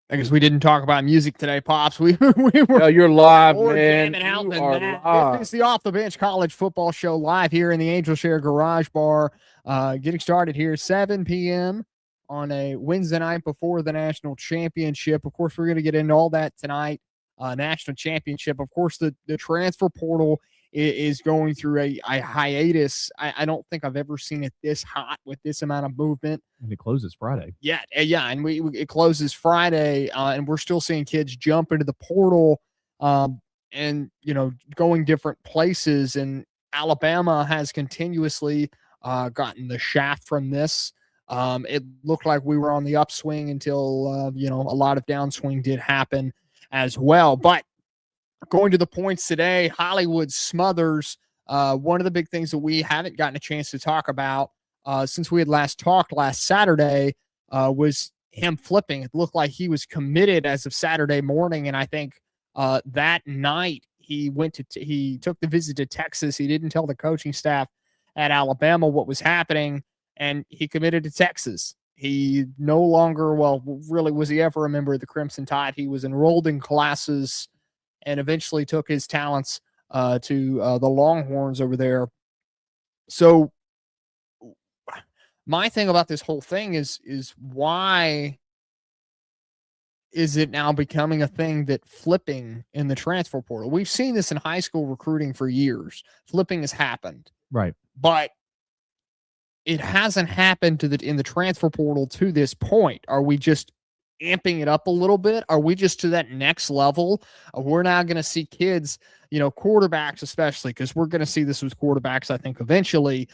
I guess we didn't talk about music today, Pops. We were No, you're live, more man. jamming out You than are that. live. It's the Off the Bench College Football Show live here in the Angel Share Garage Bar. Getting started here 7 p.m. on a Wednesday night before the national championship. Of course, we're going to get into all that tonight. National championship. Of course, the transfer portal is going through a hiatus. I don't think I've ever seen it this hot with this amount of movement. And it closes Friday. Yeah, and it closes Friday, and we're still seeing kids jump into the portal, and going different places. And Alabama has continuously gotten the shaft from this. It looked like we were on the upswing until a lot of downswing did happen as well. But going to the points today, Hollywood Smothers. One of the big things that we haven't gotten a chance to talk about since we had last talked last Saturday was him flipping. It looked like he was committed as of Saturday morning, and I think that night he he took the visit to Texas. He didn't tell the coaching staff at Alabama what was happening, and he committed to Texas. He no longer, really, was he ever a member of the Crimson Tide? He was enrolled in classes and eventually took his talents to the Longhorns over there. So my thing about this whole thing is why is it now becoming a thing that flipping in the transfer portal? We've seen this in high school recruiting for years. Flipping has happened. Right. But it hasn't happened in the transfer portal to this point. Are we just amping it up a little bit? Are we just to that next level? We're now going to see kids, quarterbacks especially, because we're going to see this with quarterbacks, I think, eventually,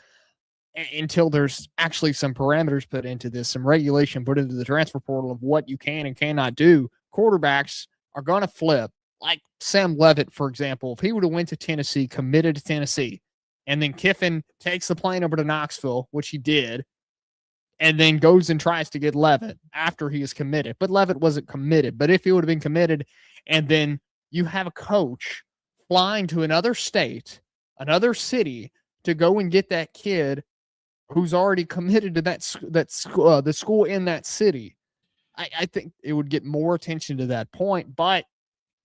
until there's actually some parameters put into this, some regulation put into the transfer portal of what you can and cannot do. Quarterbacks are going to flip. Like Sam Leavitt, for example, if he would have went to Tennessee, committed to Tennessee, and then Kiffin takes the plane over to Knoxville, which he did, and then goes and tries to get Leavitt after he is committed. But Leavitt wasn't committed. But if he would have been committed, and then you have a coach flying to another state, another city, to go and get that kid who's already committed to the school in that city, I think it would get more attention to that point. But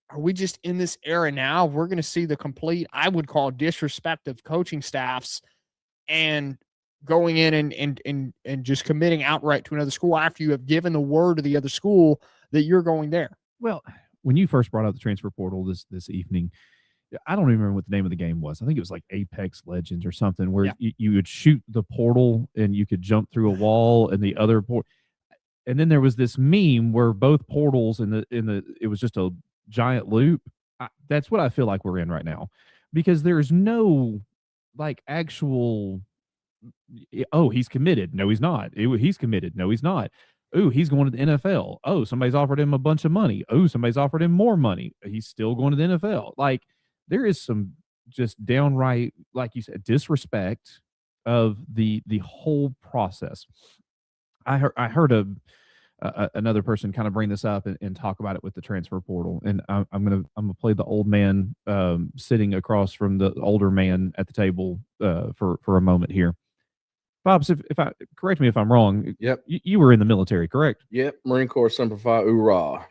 are we just in this era now? We're going to see the complete, I would call, disrespect of coaching staffs and going in and just committing outright to another school after you have given the word to the other school that you're going there. Well, when you first brought up the transfer portal this evening, I don't even remember what the name of the game was. I think it was like Apex Legends or something, where you would shoot the portal and you could jump through a wall and the other port. And then there was this meme where both portals it was just a giant loop. That's what I feel like we're in right now, because there's no actual, oh, he's committed. No, he's not. He's committed. No, he's not. Oh, he's going to the NFL. Oh, somebody's offered him a bunch of money. Oh, somebody's offered him more money. He's still going to the NFL. There is some just downright, like you said, disrespect of the whole process. I heard another person kind of bring this up and talk about it with the transfer portal, and I'm gonna play the old man sitting across from the older man at the table for a moment here. Bobs, if I correct me if I'm wrong. Yep. You were in the military, correct? Yep. Marine Corps Semper Fi, hoorah.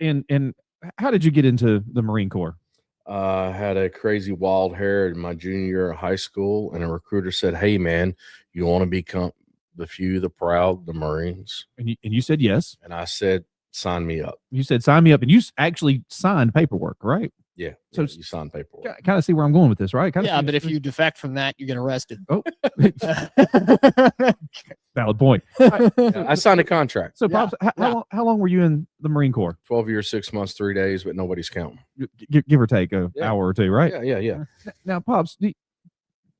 And how did you get into the Marine Corps? I had a crazy wild hair in my junior year of high school, and a recruiter said, "Hey, man, you want to become the few, the proud, the Marines?" And you said yes. And I said, "Sign me up." You said sign me up, and you actually signed paperwork, right? Yeah. So you signed paperwork. Kind of see where I'm going with this, right? Yeah, but if you defect from that, you get arrested. Oh, valid point. I signed a contract. So, Pops, how long were you in the Marine Corps? 12 years, 6 months, 3 days, but nobody's counting. Give or take an hour or two, right? Yeah. Now, Pops,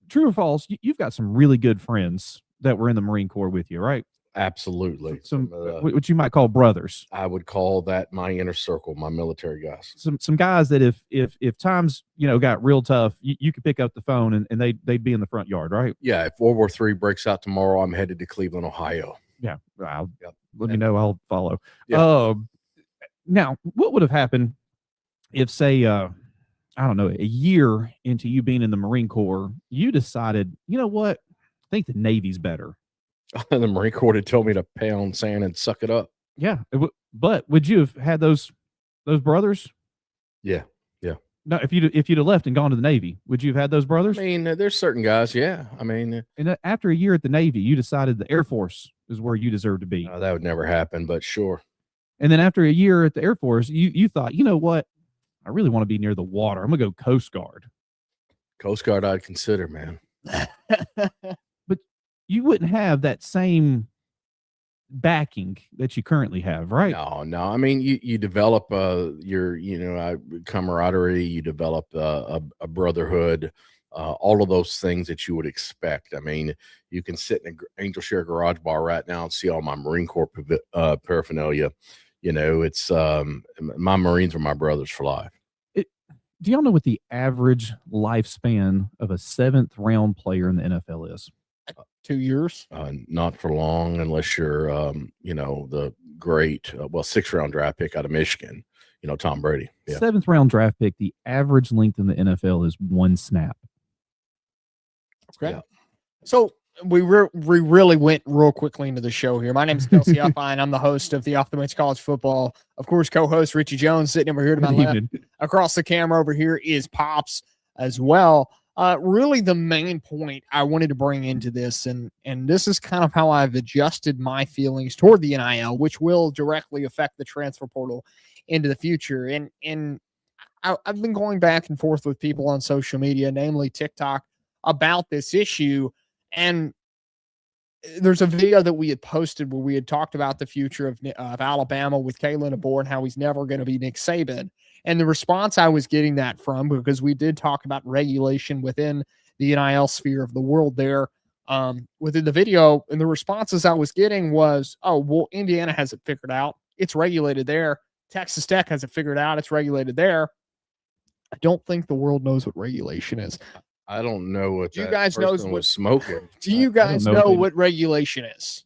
true or false, you've got some really good friends that were in the Marine Corps with you, right? Absolutely. Some what you might call brothers. I would call that my inner circle, my military guys. Some guys that if times got real tough, you could pick up the phone and they'd be in the front yard, right? Yeah. If World War III breaks out tomorrow, I'm headed to Cleveland, Ohio. Yeah. Let me know. I'll follow. Yeah. Now, what would have happened if, say, I don't know, a year into you being in the Marine Corps, you decided, you know what, I think the Navy's better. The Marine Corps had told me to pound sand and suck it up. Yeah, but would you have had those brothers? Yeah. No, if you'd have left and gone to the Navy, would you have had those brothers? I mean, there's certain guys. Yeah. I mean, And after a year at the Navy, you decided the Air Force is where you deserve to be. that would never happen, but sure. And then after a year at the Air Force, you thought, you know what? I really want to be near the water. I'm gonna go Coast Guard. Coast Guard, I'd consider, man. But you wouldn't have that same backing that you currently have, right? No. I mean, you develop your camaraderie. You develop a brotherhood. All of those things that you would expect. I mean, you can sit in an Angel Share garage bar right now and see all my Marine Corps paraphernalia. You know, it's my Marines are my brothers for life. Do y'all know what the average lifespan of a 7th round player in the NFL is? 2 years. Not for long, unless you're, the great, 6th round draft pick out of Michigan, Tom Brady. Yeah. 7th round draft pick. The average length in the NFL is 1 snap. Okay. Yeah. So we really went real quickly into the show here. My name is Kelsey Uppine. I'm the host of the Off the Bench College Football. Of course, co-host Richie Jones sitting over here to my left. Across the camera over here is Pops as well. Really the main point I wanted to bring into this, and this is kind of how I've adjusted my feelings toward the NIL, which will directly affect the transfer portal into the future. And I've been going back and forth with people on social media, namely TikTok, about this issue. And there's a video that we had posted where we had talked about the future of Alabama with Kalen DeBoer and how he's never going to be Nick Saban. And the response I was getting that from, because we did talk about regulation within the NIL sphere of the world there within the video, and the responses I was getting was, oh, well, Indiana has it figured out. It's regulated there. Texas Tech has it figured out. It's regulated there. I don't think the world knows what regulation is. I don't know what do you guys know what smoking. Do you guys know what regulation is?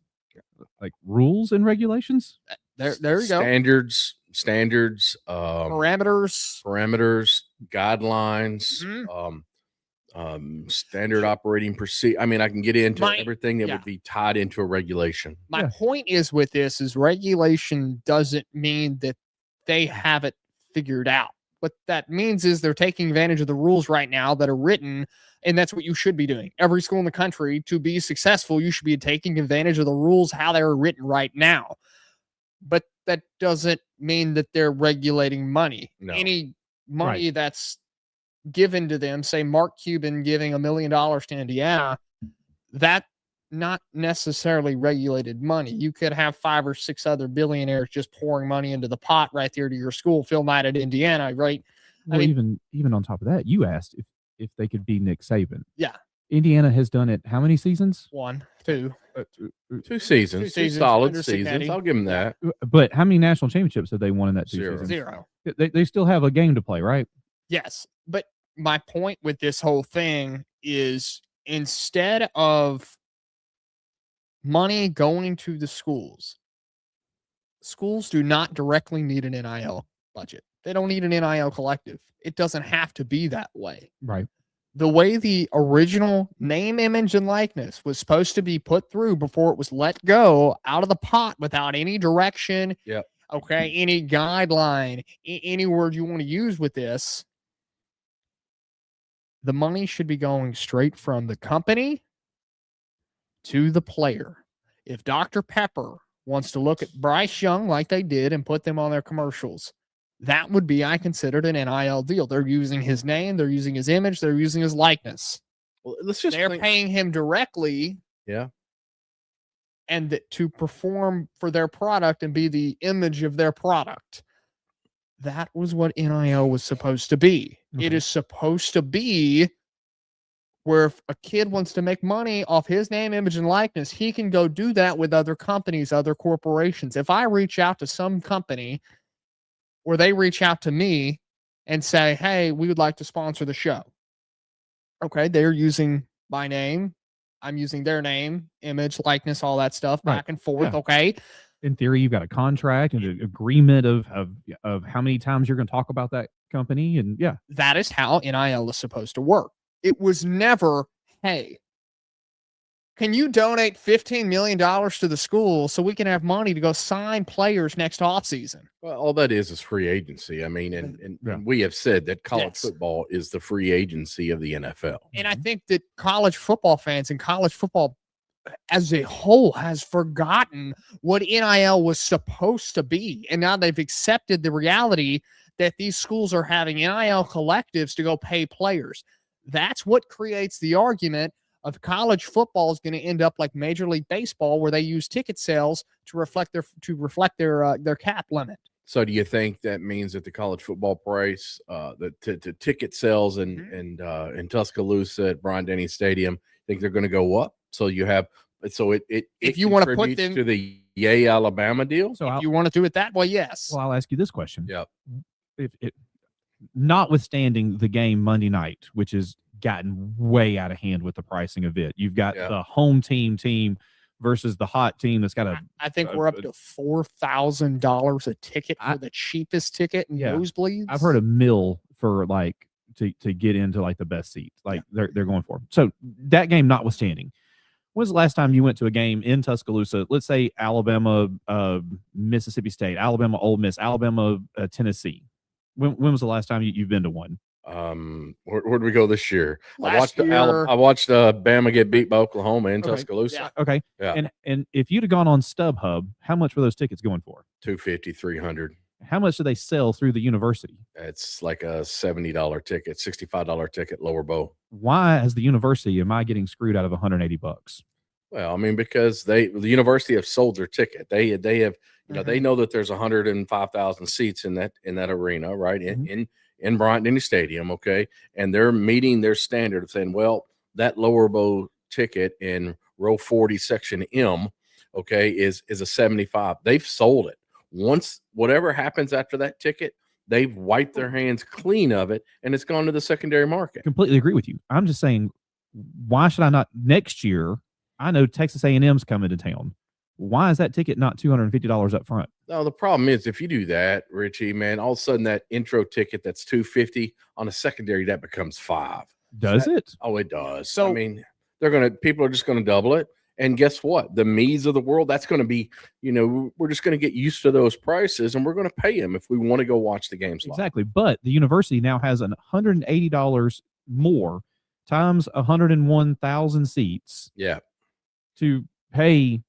Like rules and regulations? There you go. Standards, parameters, guidelines, standard operating procedure. I mean, I can get into everything that would be tied into a regulation. My point is with this is regulation doesn't mean that they have it figured out. What that means is they're taking advantage of the rules right now that are written, and that's what you should be doing. Every school in the country, to be successful, you should be taking advantage of the rules how they're written right now. But that doesn't mean that they're regulating money. No. Any money that's given to them, say Mark Cuban giving $1 million to Indiana, that not necessarily regulated money. You could have 5 or 6 other billionaires just pouring money into the pot right there to your school, Phil Knight at Indiana, right? Well, I mean, even on top of that, you asked if they could be Nick Saban. Yeah. Indiana has done it how many seasons? 2 seasons. 2 solid seasons. I'll give them that. But how many national championships have they won in that 2 seasons? 0. They still have a game to play, right? Yes. But my point with this whole thing is instead of money going to the schools do not directly need an NIL budget. They don't need an NIL collective. It doesn't have to be that way. Right. The way the original name, image, and likeness was supposed to be put through before it was let go out of the pot without any direction. Yep. Okay. Any guideline, any word you want to use with this, the money should be going straight from the company to the player. If Dr. Pepper wants to look at Bryce Young like they did and put them on their commercials, that would be, I considered, an NIL deal. They're using his name, they're using his image, they're using his likeness. Well, they're paying him directly. Yeah. And to perform for their product and be the image of their product. That was what NIL was supposed to be. Okay. It is supposed to be where if a kid wants to make money off his name, image, and likeness, he can go do that with other companies, other corporations. If I reach out to some company or they reach out to me and say, hey, we would like to sponsor the show. Okay, they're using my name. I'm using their name, image, likeness, all that stuff back and forth. Yeah. Okay. In theory, you've got a contract and an agreement of how many times you're going to talk about that company. And yeah, that is how NIL is supposed to work. It was never, hey, Can you donate $15 million to the school so we can have money to go sign players next offseason? Well, all that is free agency. I mean, and we have said that college football is the free agency of the NFL. And I think that college football fans and college football as a whole has forgotten what NIL was supposed to be. And now they've accepted the reality that these schools are having NIL collectives to go pay players. That's what creates the argument of college football is going to end up like Major League Baseball, where they use ticket sales to reflect their cap limit. So, do you think that means that the college football price, the ticket sales in Tuscaloosa at Bryant-Denny Stadium, think they're going to go up? So you have if you want to put them to the Yay Alabama deal. So if you want to do it that way, yes. Well, I'll ask you this question. Yep. If notwithstanding the game Monday night, which has gotten way out of hand with the pricing of it, you've got the home team versus the hot team that's got I think we're up to $4,000 a ticket for the cheapest ticket in nosebleeds. I've heard $1 million for like to get into like the best seats. Like they're going for. So that game notwithstanding, when's the last time you went to a game in Tuscaloosa? Let's say Alabama, Mississippi State, Alabama, Ole Miss, Alabama, Tennessee. When was the last time you've been to one? Where did we go this year? I watched Bama get beat by Oklahoma in Tuscaloosa. Yeah. Okay. Yeah. And if you'd have gone on StubHub, how much were those tickets going for? $250, $300. How much do they sell through the university? It's like a $70 ticket, $65 ticket, lower bow. Why, as the university, am I getting screwed out of $180? Well, I mean, because the university have sold their ticket. They have, they know that there's 105,000 seats in that arena, right? In Bryant-Denny Stadium, okay? And they're meeting their standard of saying, well, that lower bow ticket in row 40, section M, okay, is a 75. They've sold it. Once whatever happens after that ticket, they've wiped their hands clean of it, and it's gone to the secondary market. Completely agree with you. I'm just saying, why should I not next year? I know Texas A&M's coming to town. Why is that ticket not $250 up front? No, the problem is if you do that, Richie, man, all of a sudden that intro ticket that's $250 on a secondary, that becomes $5. Does it? Oh, it does. So I mean, people are just gonna double it. And guess what? The me's of the world, that's going to be, we're just going to get used to those prices, and we're going to pay them if we want to go watch the games live. Exactly. But the university now has $180 more times 101,000 seats. Yeah. To pay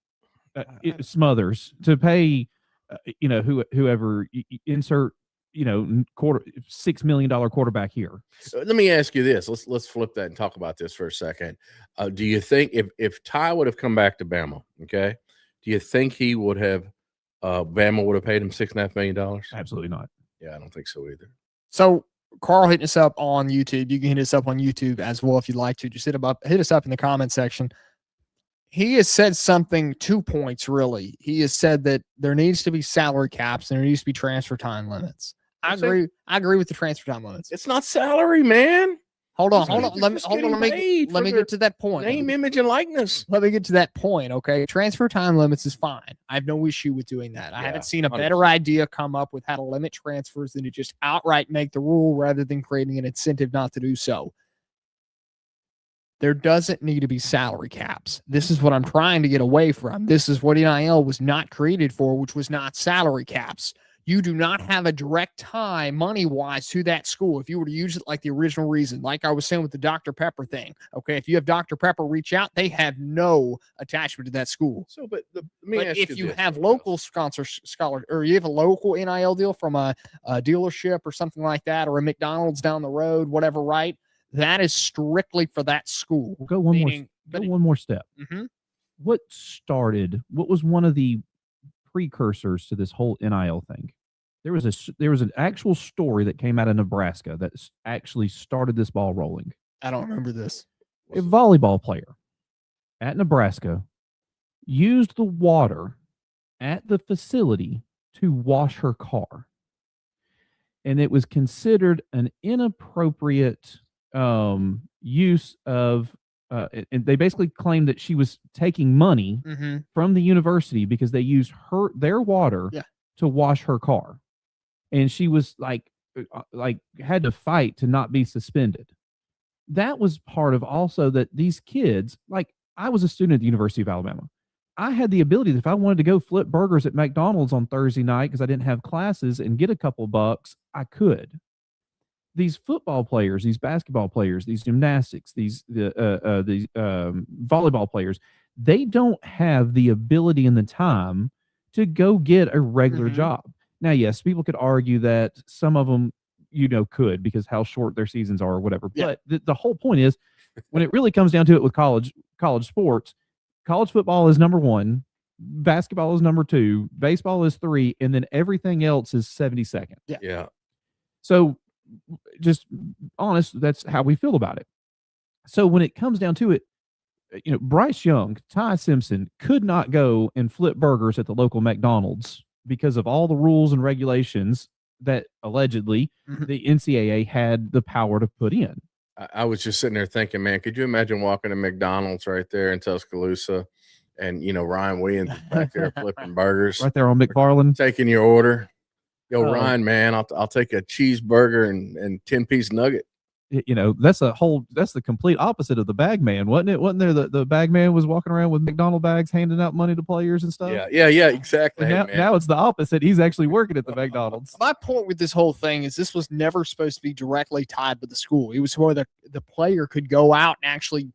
Smothers, to pay, whoever insert, $6 million quarterback here. Let me ask you this. Let's flip that and talk about this for a second. Do you think if Ty would have come back to Bama, okay, do you think he would have Bama would have paid him $6.5 million? Absolutely not. Yeah, I don't think so either. So Carl hitting us up on YouTube. You can hit us up on YouTube as well if you'd like to. Just hit us up in the comment section. He has said something, 2 points really. He has said that there needs to be salary caps and there needs to be transfer time limits. I agree with the transfer time limits. It's not salary, man. Hold on. Let me get to that point. Name, image, and likeness. Let me get to that point, okay? Transfer time limits is fine. I have no issue with doing that. I haven't seen a better idea come up with how to limit transfers than to just outright make the rule rather than creating an incentive not to do so. There doesn't need to be salary caps. This is what I'm trying to get away from. This is what NIL was not created for, which was not salary caps. You do not have a direct tie money-wise to that school if you were to use it like the original reason, like I was saying with the Dr. Pepper thing. Okay, if you have Dr. Pepper reach out, they have no attachment to that school. So, but if you have local scholars, or you have a local NIL deal from a dealership or something like that, or a McDonald's down the road, whatever, right? That is strictly for that school. We'll go one more step. Mm-hmm. What was one of the precursors to this whole NIL thing? There was an actual story that came out of Nebraska that actually started this ball rolling. I don't remember this. A volleyball player at Nebraska used the water at the facility to wash her car. And it was considered an inappropriate use of and they basically claimed that she was taking money from the university because they used their water to wash her car, and she was like had to fight to not be suspended. That was part of also that these kids, like I was a student at the University of Alabama. I had the ability that if I wanted to go flip burgers at McDonald's on Thursday night because I didn't have classes and get a couple bucks, I could. These football players, these basketball players, these gymnastics, these volleyball players, they don't have the ability and the time to go get a regular job. Now, yes, people could argue that some of them, could because how short their seasons are or whatever. Yeah. But the whole point is, when it really comes down to it with college sports, college football is number 1, basketball is number 2, baseball is 3, and then everything else is 72nd. Yeah. So, just honest, that's how we feel about it. So when it comes down to it, Bryce Young, Ty Simpson could not go and flip burgers at the local McDonald's because of all the rules and regulations that allegedly the NCAA had the power to put in. I was just sitting there thinking, man, could you imagine walking to McDonald's right there in Tuscaloosa and, Ryan Williams is back there flipping burgers. Right there on McFarland. Taking your order. Yo, Ryan, man, I'll take a cheeseburger and 10-piece nugget. That's the complete opposite of the bag man, wasn't it? Wasn't there the bag man was walking around with McDonald bags handing out money to players and stuff? Yeah, exactly. Now it's the opposite. He's actually working at the McDonald's. My point with this whole thing is this was never supposed to be directly tied with the school. It was where the player could go out and actually,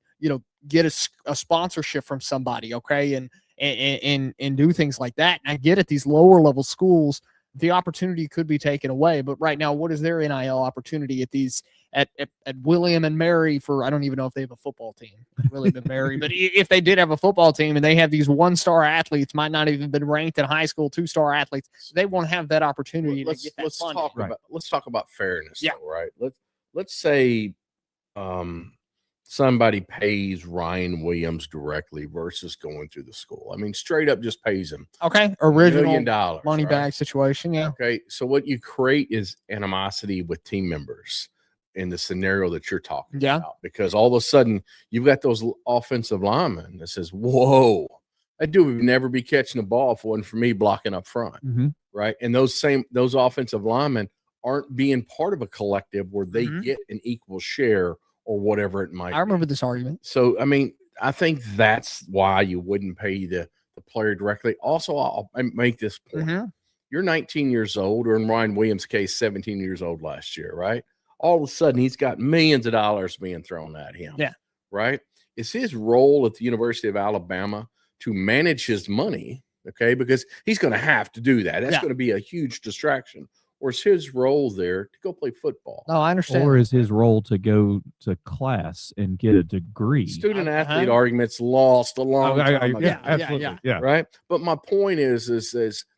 get a sponsorship from somebody, okay, and do things like that. And I get it, these lower level schools, the opportunity could be taken away. But right now, what is their NIL opportunity at these at William and Mary for, I don't even know if they have a football team, William and Mary, but if they did have a football team and they have these 1-star athletes, might not even been ranked in high school, 2-star athletes, they won't have that opportunity to get that funding. Let's talk about fairness, though, right? Let's say somebody pays Ryan Williams directly versus going through the school. I mean, straight up just pays him. Okay. Original $1 million money bag situation. Yeah. Okay. So what you create is animosity with team members in the scenario that you're talking about, because all of a sudden you've got those offensive linemen that says, whoa, that dude would never be catching the ball if it wasn't for me blocking up front. Right. And those offensive linemen aren't being part of a collective where they get an equal share or whatever it might be. I remember this argument. So, I mean, I think that's why you wouldn't pay the player directly. Also, I'll make this point. You're 19 years old, or in Ryan Williams' case, 17 years old last year, right? All of a sudden, he's got millions of dollars being thrown at him. Yeah. Right? It's his role at the University of Alabama to manage his money, okay? Because he's going to have to do that. That's going to be a huge distraction. Or is his role there to go play football? No, I understand. Or is his role to go to class and get a degree? Student-athlete arguments lost a long time ago. Yeah, absolutely. Yeah. Right? But my point is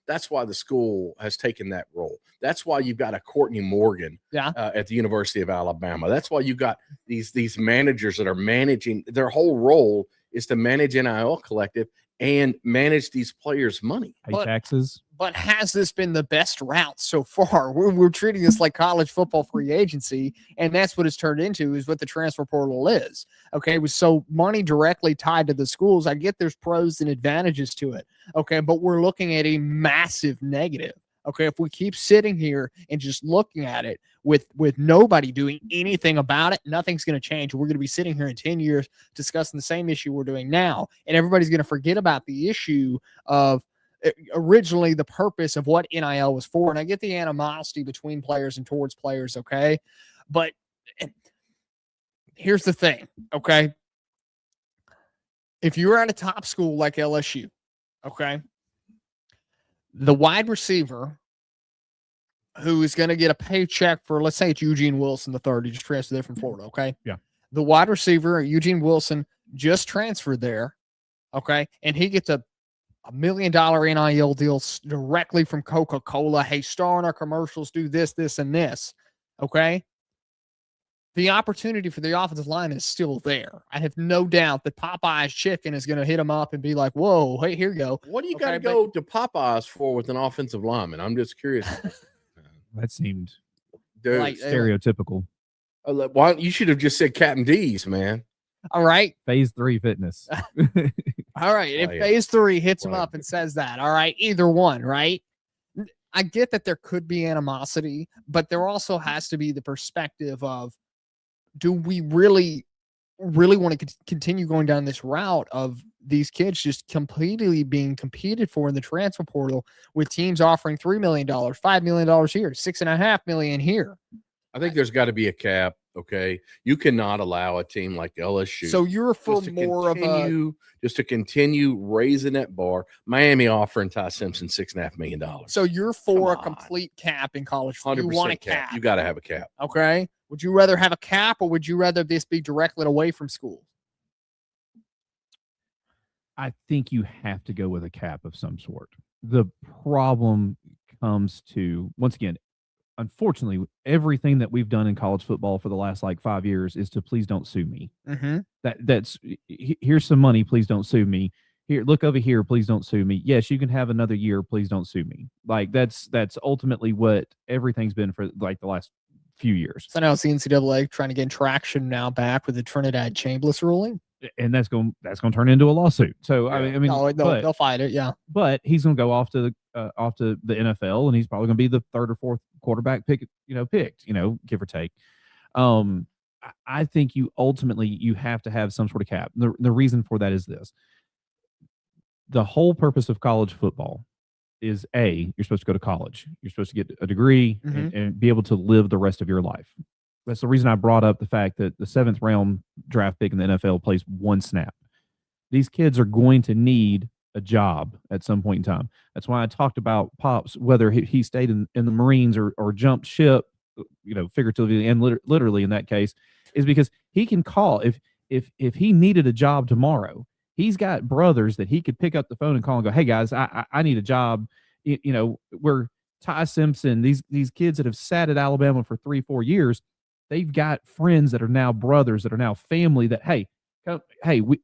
that's why the school has taken that role. That's why you've got a Courtney Morgan at the University of Alabama. That's why you've got these managers that are managing. Their whole role is to manage NIL collective and manage these players' money. Pay taxes. But has this been the best route so far? We're treating this like college football free agency, and that's what it's turned into, is what the transfer portal is. Okay, with so money directly tied to the schools, I get there's pros and advantages to it. Okay, but we're looking at a massive negative. Okay, if we keep sitting here and just looking at it with nobody doing anything about it, nothing's going to change. We're going to be sitting here in 10 years discussing the same issue we're doing now, and everybody's going to forget about the issue of originally the purpose of what NIL was for. And I get the animosity between players and towards players, okay? But here's the thing, okay? If you're at a top school like LSU, okay, the wide receiver who is going to get a paycheck for, let's say it's Eugene Wilson III, he just transferred there from Florida, okay? Yeah. The wide receiver, Eugene Wilson, just transferred there, okay? And he gets a $1 million NIL deal directly from Coca-Cola. Hey, star in our commercials, do this, this, and this, okay? The opportunity for the offensive line is still there. I have no doubt that Popeye's chicken is going to hit him up and be like, whoa, hey, here you go. What do you got to go to Popeye's for with an offensive lineman? I'm just curious. That seemed like, stereotypical. Why you should have just said Captain D's, man. All right. Phase 3 fitness. All right. If Phase 3 hits him up and says that, all right, either one, right? I get that there could be animosity, but there also has to be the perspective of, do we really really want to continue going down this route of these kids just completely being competed for in the transfer portal with teams offering $3 million, $5 million here, $6.5 million here. I think there's got to be a cap. Okay, you cannot allow a team like LSU. So you're for more of a just to continue raising that bar. Miami offering Ty Simpson $6.5 million. So you're for a complete cap in college football. You want a cap. You got to have a cap. Okay. Would you rather have a cap, or would you rather this be directed away from school? I think you have to go with a cap of some sort. The problem comes to, once again, unfortunately, everything that we've done in college football for the last 5 years is to please don't sue me. Mm-hmm. That's here's some money, please don't sue me. Here, look over here, please don't sue me. Yes, you can have another year, please don't sue me. That's ultimately what everything's been for the last few years. So now it's the NCAA trying to gain traction now back with the Trinidad Chambliss ruling, and that's going to turn into a lawsuit. So yeah. I mean, they'll fight it, yeah. But he's going to go off to the NFL, and he's probably going to be the third or fourth quarterback picked, give or take. I think you ultimately have to have some sort of cap. The reason for that is this: the whole purpose of college football is you're supposed to go to college. You're supposed to get a degree and be able to live the rest of your life. That's the reason I brought up the fact that the 7th round draft pick in the NFL plays one snap. These kids are going to need a job at some point in time. That's why I talked about Pops, whether he stayed in the Marines or jumped ship, figuratively and literally in that case, is because he can call if he needed a job tomorrow. He's got brothers that he could pick up the phone and call and go, "Hey guys, I need a job." Where Ty Simpson, these kids that have sat at Alabama for 3-4 years, they've got friends that are now brothers, that are now family. That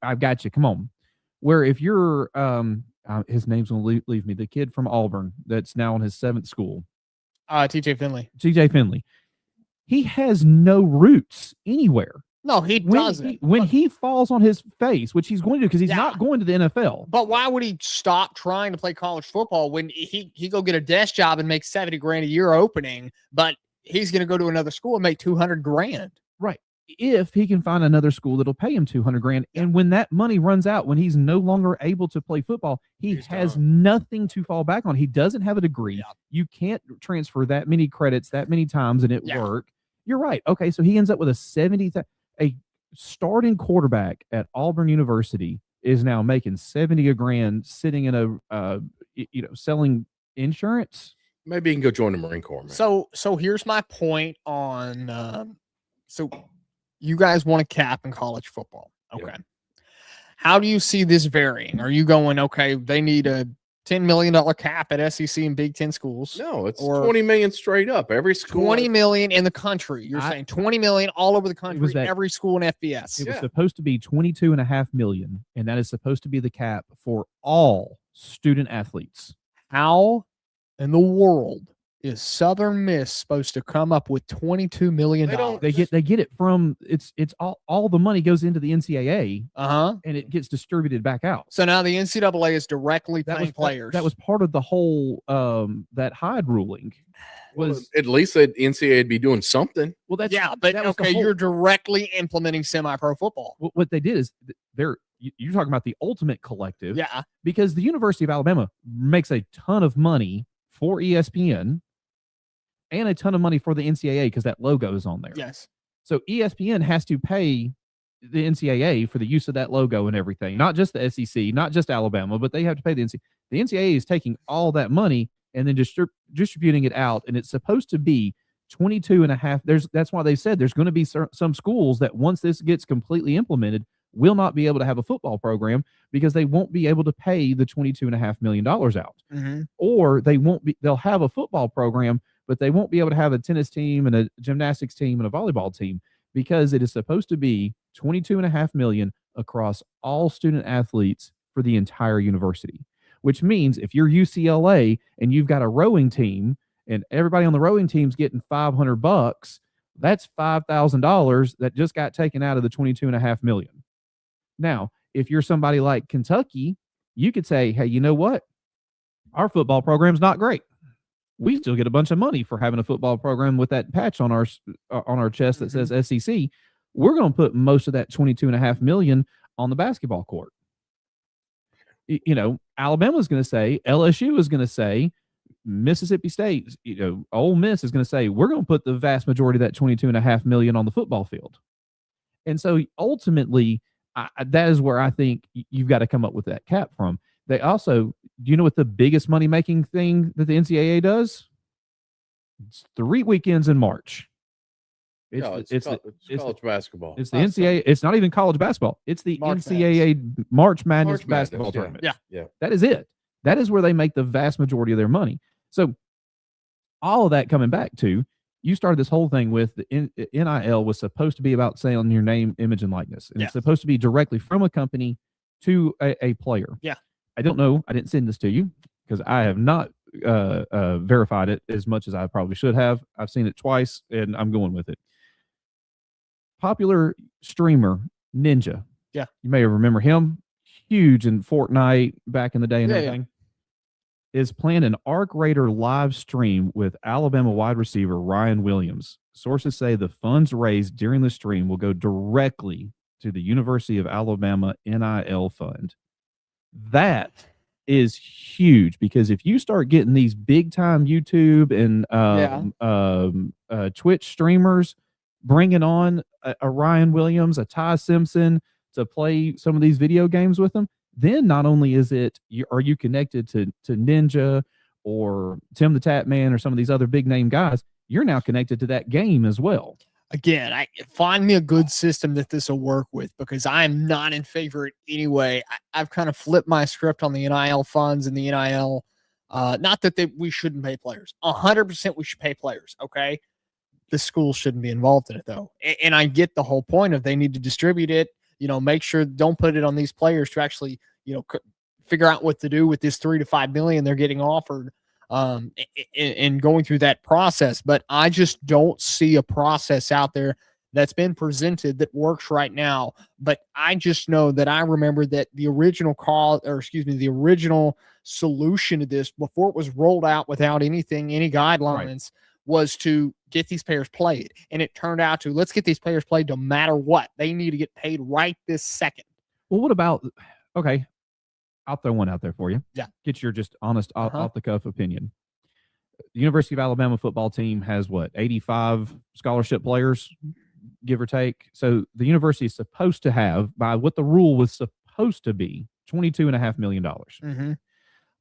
I've got you. Come on. Where if you're his name's gonna leave me, the kid from Auburn that's now in his 7th school, TJ Finley. TJ Finley, he has no roots anywhere. No, he doesn't. When he falls on his face, which he's going to do because he's not going to the NFL. But why would he stop trying to play college football when he go get a desk job and make $70,000 a year opening, but he's going to go to another school and make $200,000? Right. If he can find another school that'll pay him $200,000, and when that money runs out, when he's no longer able to play football, he's nothing to fall back on. He doesn't have a degree. Yeah. You can't transfer that many credits that many times and it work. You're right. Okay, so he ends up with a starting quarterback at Auburn University is now making $70,000 sitting in a selling insurance. Maybe he can go join the Marine Corps, man. So here's my point on so you guys want a cap in college football. Okay. Yep. How do you see this varying? Are you going, okay, they need a $10 million cap at SEC and Big Ten schools? No, it's $20 million straight up. Every school. $20 million in the country. You're saying $20 million all over the country, every school in FBS. It was supposed to be $22.5 million, and that is supposed to be the cap for all student athletes. How in the world is Southern Miss supposed to come up with $22 million? They get it from it's all the money goes into the NCAA, and it gets distributed back out. So now the NCAA is directly paying players. That was part of the whole that Hyde ruling. Was at least the NCAA would be doing something. Well, you're directly implementing semi-pro football. What they did is you're talking about the ultimate collective, because the University of Alabama makes a ton of money for ESPN. And a ton of money for the NCAA because that logo is on there. Yes. So ESPN has to pay the NCAA for the use of that logo and everything. Not just the SEC, not just Alabama, but they have to pay the NCAA. The NCAA is taking all that money and then distributing it out. And it's supposed to be 22.5. That's why they said there's going to be some schools that once this gets completely implemented will not be able to have a football program because they won't be able to pay the $22.5 million out. Mm-hmm. Or they'll have a football program, but they won't be able to have a tennis team and a gymnastics team and a volleyball team because it is supposed to be $22.5 million across all student athletes for the entire university, which means if you're UCLA and you've got a rowing team and everybody on the rowing team's getting $500, that's $5,000 that just got taken out of the $22.5 million. Now, if you're somebody like Kentucky, you could say, hey, you know what? Our football program's not great. We still get a bunch of money for having a football program with that patch on our chest that says SEC. we're going to put most of that $22.5 million on the basketball court. Alabama's going to say, LSU is going to say, Mississippi State, Ole Miss is going to say, we're going to put the vast majority of that $22.5 million on the football field. And so ultimately, that is where I think you've got to come up with that cap from. They also, do you know what the biggest money-making thing that the NCAA does? It's 3 weekends in March. It's college basketball. It's the NCAA. It's not even college basketball. It's the NCAA March Madness basketball tournament. Yeah. That is it. That is where they make the vast majority of their money. So all of that coming back to, you started this whole thing with the NIL was supposed to be about selling your name, image, and likeness. And it's supposed to be directly from a company to a player. Yeah. I don't know. I didn't send this to you because I have not verified it as much as I probably should have. I've seen it twice, and I'm going with it. Popular streamer, Ninja. Yeah. You may remember him. Huge in Fortnite back in the day and everything. Is planning an Arc Raider live stream with Alabama wide receiver Ryan Williams. Sources say the funds raised during the stream will go directly to the University of Alabama NIL fund. That is huge, because if you start getting these big time YouTube and Twitch streamers bringing on a Ryan Williams, a Ty Simpson to play some of these video games with them, then not only is it, are you connected to Ninja or Tim the Tap Man or some of these other big name guys, you're now connected to that game as well. Again, find me a good system that this will work with, because I am not in favor of it anyway. I've kind of flipped my script on the NIL funds and the NIL. Not that we shouldn't pay players. 100% we should pay players, okay? The school shouldn't be involved in it, though. And I get the whole point of they need to distribute it. Make sure, don't put it on these players to actually, figure out what to do with this $3 to $5 million they're getting offered, and going through that process. But I just don't see a process out there that's been presented that works right now. But I just know that I remember that the original the original solution to this, before it was rolled out without any guidelines, was to get these players played. And it turned out to, let's get these players played no matter what. They need to get paid right this second. Well, what about, okay, I'll throw one out there for you. Yeah. Get your just honest, off the cuff opinion. The University of Alabama football team has 85 scholarship players, give or take. So the university is supposed to have, by what the rule was supposed to be, $22.5 million. Mm-hmm.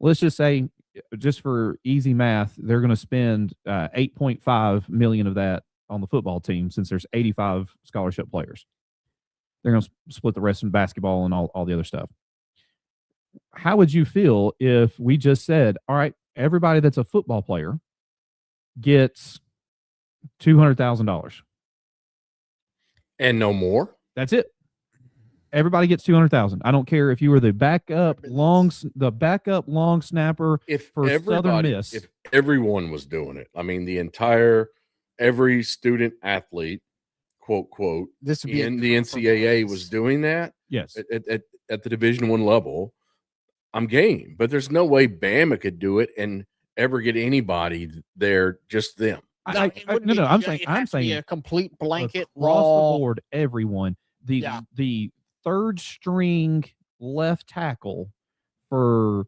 Let's just say, just for easy math, they're going to spend $8.5 million of that on the football team, since there's 85 scholarship players. They're going to split the rest in basketball and all the other stuff. How would you feel if we just said, all right, everybody that's a football player gets $200,000 and no more? That's it. Everybody gets $200,000. I don't care if you were the backup long snapper for Southern Miss. If everyone was doing it, I mean, every student athlete, quote, this would be in the NCAA was doing that. Yes, at the Division I level, I'm game. But there's no way Bama could do it and ever get anybody there, just them. I'm saying a complete blanket across law. the board, everyone. The third string left tackle for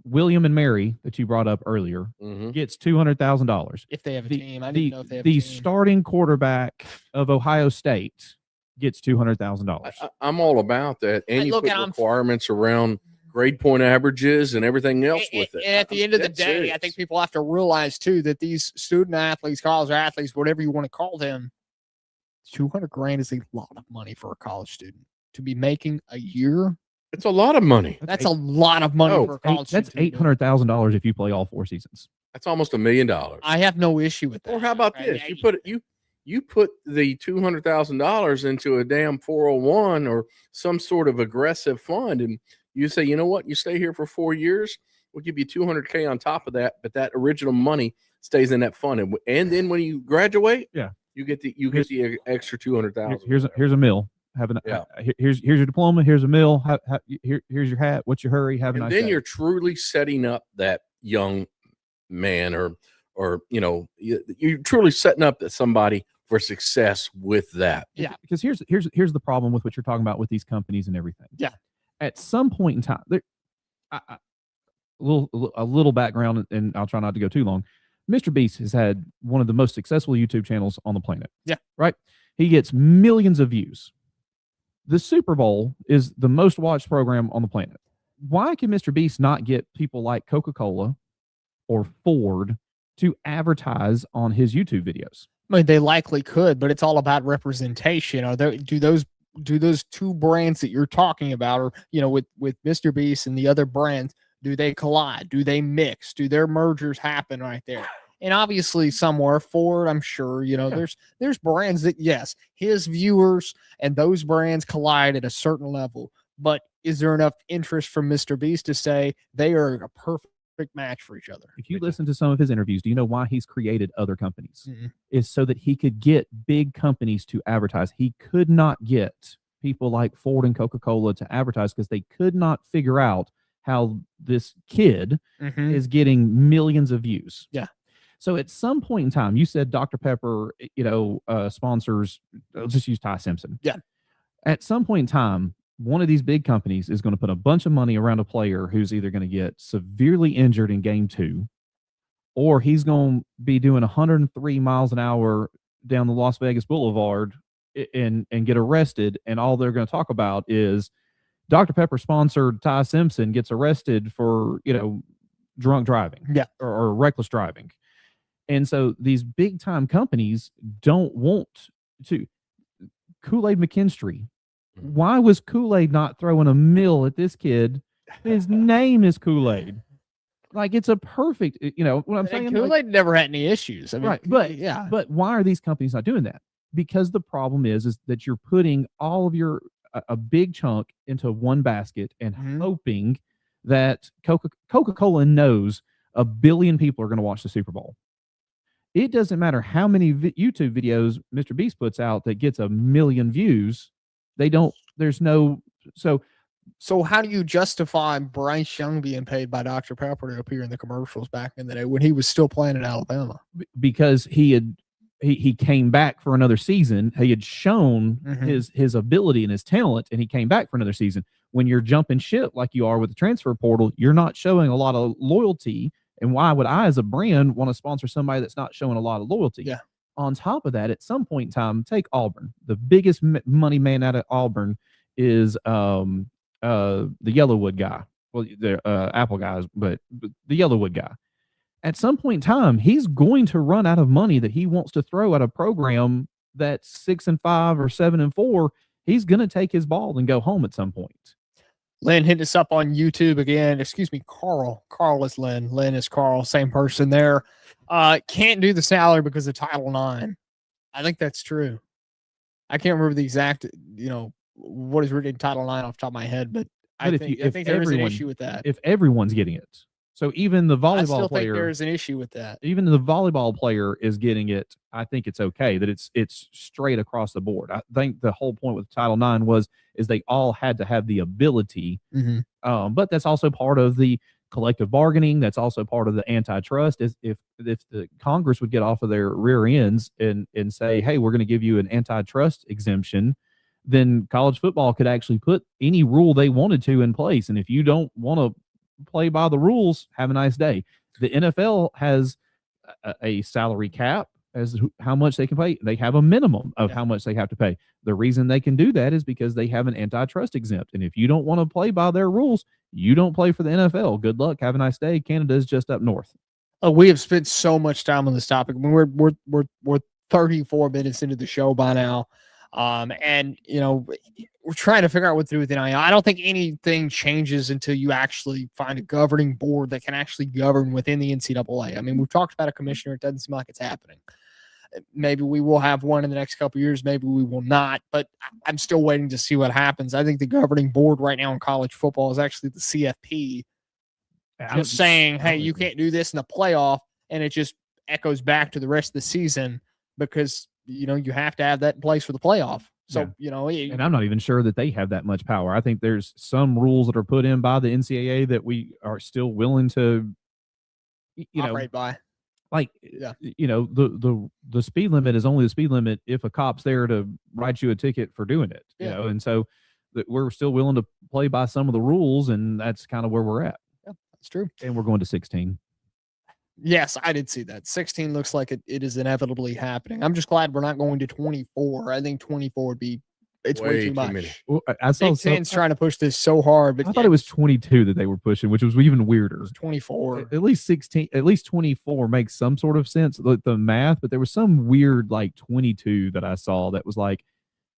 William and Mary that you brought up earlier gets $200,000 if they have a team. I didn't know if they have a the team. starting quarterback of Ohio State gets $200,000. I'm all about that, and you put requirements around grade point averages and everything else with it. And at the end of the day, serious. I think people have to realize too that these student athletes, college athletes, whatever you want to call them, $200,000 is a lot of money for a college student to be making a year. It's a lot of money. That's a lot of money for a college student. That's $800,000 if you play all 4 seasons. That's almost $1 million. I have no issue with that. Or how about this? You put the $200,000 into a damn 401 or some sort of aggressive fund, and you say, you know what? You stay here for 4 years, we'll give you $200K on top of that, but that original money stays in that fund, and then when you graduate, you get the extra $200,000. Here's a meal. Here's your diploma. Here's a meal. Here's your hat. What's your hurry? Have a nice day. Then you're truly setting up that young man, or you're truly setting up that somebody for success with that. Yeah. Because here's the problem with what you're talking about with these companies and everything. Yeah. At some point in time, a little background, and I'll try not to go too long. Mr. Beast has had one of the most successful YouTube channels on the planet. Yeah. Right? He gets millions of views. The Super Bowl is the most watched program on the planet. Why can Mr. Beast not get people like Coca-Cola or Ford to advertise on his YouTube videos? I mean, they likely could, but it's all about representation. Do those two brands that you're talking about, or with Mr. Beast and the other brands, do they collide? Do they mix? Do their mergers happen right there? And obviously somewhere Ford, I'm sure, there's brands that, yes, his viewers and those brands collide at a certain level. But is there enough interest from Mr. Beast to say they are a perfect match for each other? If you listen to some of his interviews, do you know why he's created other companies? Mm-hmm. Is so that he could get big companies to advertise. He could not get people like Ford and Coca-Cola to advertise because they could not figure out how this kid is getting millions of views. Yeah. So at some point in time, you said Dr. Pepper, sponsors, I'll just use Ty Simpson. Yeah. At some point in time, one of these big companies is going to put a bunch of money around a player who's either going to get severely injured in game 2, or he's going to be doing 103 miles an hour down the Las Vegas Boulevard and get arrested. And all they're going to talk about is Dr. Pepper sponsored Ty Simpson gets arrested for, drunk driving or reckless driving. And so these big time companies don't want to. Kool-Aid McKinstry. Why was Kool-Aid not throwing a mill at this kid? His name is Kool-Aid. Like, it's a perfect, what I'm saying. Kool-Aid never had any issues. I mean, right. But why are these companies not doing that? Because the problem is that you're putting all of a big chunk into one basket and hoping that Coca-Cola knows 1 billion people are going to watch the Super Bowl. It doesn't matter how many YouTube videos Mr. Beast puts out that gets 1 million views. So how do you justify Bryce Young being paid by Dr. Pepper to appear in the commercials back in the day when he was still playing in Alabama? Because he came back for another season. He had shown his ability and his talent, and he came back for another season. When you're jumping ship like you are with the transfer portal, you're not showing a lot of loyalty. And why would I, as a brand, want to sponsor somebody that's not showing a lot of loyalty? Yeah. On top of that, at some point in time, take Auburn. The biggest money man out of Auburn is the Yellowwood guy. Well, the Apple guys, but the Yellowwood guy. At some point in time, he's going to run out of money that he wants to throw at a program that's 6-5 or 7-4. He's going to take his ball and go home at some point. Lynn, hit us up on YouTube again. Excuse me, Carl. Carl is Lynn. Lynn is Carl. Same person there. Can't do the salary because of Title IX. I think that's true. I can't remember the exact, what is written in Title IX off the top of my head, but I think there is an issue with that. If everyone's getting it. So even the volleyball I still player, think there's an issue with that. Even the volleyball player is getting it. I think it's okay that it's straight across the board. I think the whole point with Title IX is they all had to have the ability. But that's also part of the collective bargaining. That's also part of the antitrust. If the Congress would get off of their rear ends and say, hey, we're going to give you an antitrust exemption, then college football could actually put any rule they wanted to in place. And if you don't want to play by the rules, have a nice day. The NFL has a salary cap as how much they can pay. They have a minimum of how much they have to pay. The reason they can do that is because they have an antitrust exempt. And if you don't want to play by their rules, you don't play for the NFL. Good luck. Have a nice day. Canada's just up north. Oh, we have spent so much time on this topic. I mean, we're 34 minutes into the show by now. And we're trying to figure out what to do with NIL. I don't think anything changes until you actually find a governing board that can actually govern within the NCAA. I mean, we've talked about a commissioner. It doesn't seem like it's happening. Maybe we will have one in the next couple of years. Maybe we will not, but I'm still waiting to see what happens. I think the governing board right now in college football is actually the CFP just saying, hey, you can't do this in the playoff. And it just echoes back to the rest of the season because you have to have that in place for the playoff. So, and I'm not even sure that they have that much power. I think there's some rules that are put in by the NCAA that we are still willing to, operate by. Like, Yeah. the speed limit is only the speed limit if a cop's there to write you a ticket for doing it. Yeah. And so we're still willing to play by some of the rules, and that's kind of where we're at. Yeah, that's true. And we're going to 16. Yes, I did see that. 16 looks like it is inevitably happening. I'm just glad we're not going to 24. I think 24 would be it's way too much. many. Well, I saw Big Ten's trying to push this so hard, but I thought it was 22 that they were pushing, which was even weirder. 24. At least 16, at least 24 makes some sort of sense, the math, but there was some weird like 22 that I saw that was like,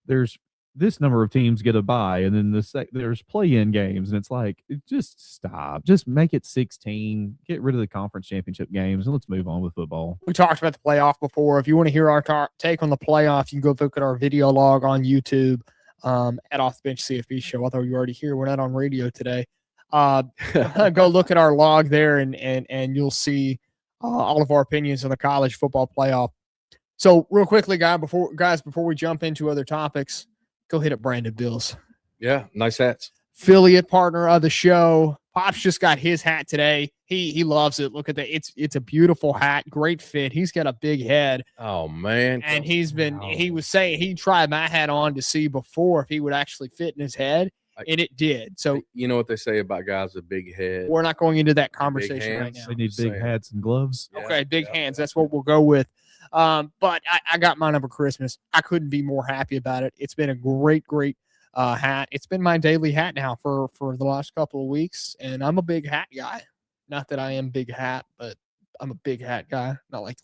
there's this number of teams get a bye, and then there's play-in games, and it's like, just stop. Just make it 16. Get rid of the conference championship games, and let's move on with football. We talked about the playoff before. If you want to hear our take on the playoff, you can go look at our video log on YouTube at Off the Bench CFB Show. Although you're already here, we're not on radio today. Go look at our log there, and you'll see all of our opinions on the college football playoff. So real quickly, guys, before we jump into other topics, go hit up Branded Bills. Yeah, nice hats. Affiliate partner of the show. Pops just got his hat today. He loves it. Look at that. It's a beautiful hat. Great fit. He's got a big head. Oh man. And he was saying he tried my hat on to see before if he would actually fit in his head. And it did. So you know what they say about guys with big heads? We're not going into that conversation right now. They need big hats and gloves. Okay, big hands. That's what we'll go with. But I got mine over Christmas. I couldn't be more happy about it. It's been a great hat. It's been my daily hat now for the last couple of weeks, and I'm a big hat guy. Not that I am big hat, but I'm a big hat guy. Not like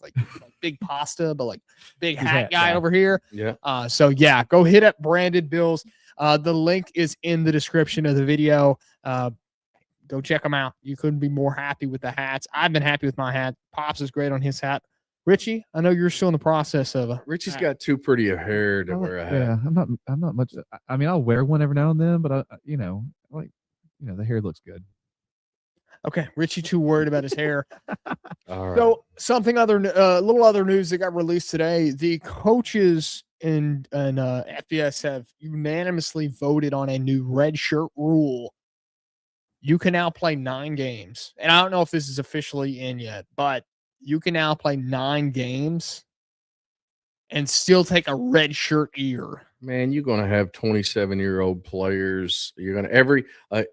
big pasta, but like big hat guy over here. Yeah. So yeah, go hit up Branded Bills. The link is in the description of the video. Go check them out. You couldn't be more happy with the hats. I've been happy with my hat. Pops is great on his hat. Richie, I know you're still in the process of Richie's got too pretty a hair to wear a hat. Yeah, I'm not much. I mean, I'll wear one every now and then, but the hair looks good. Okay, Richie too worried about his hair. All right. So something little other news that got released today. The coaches in FBS have unanimously voted on a new redshirt rule. You can now play 9 games, and I don't know if this is officially in yet, but you can now play 9 games and still take a red shirt year. Man, you're going to have 27-year-old players. You're going to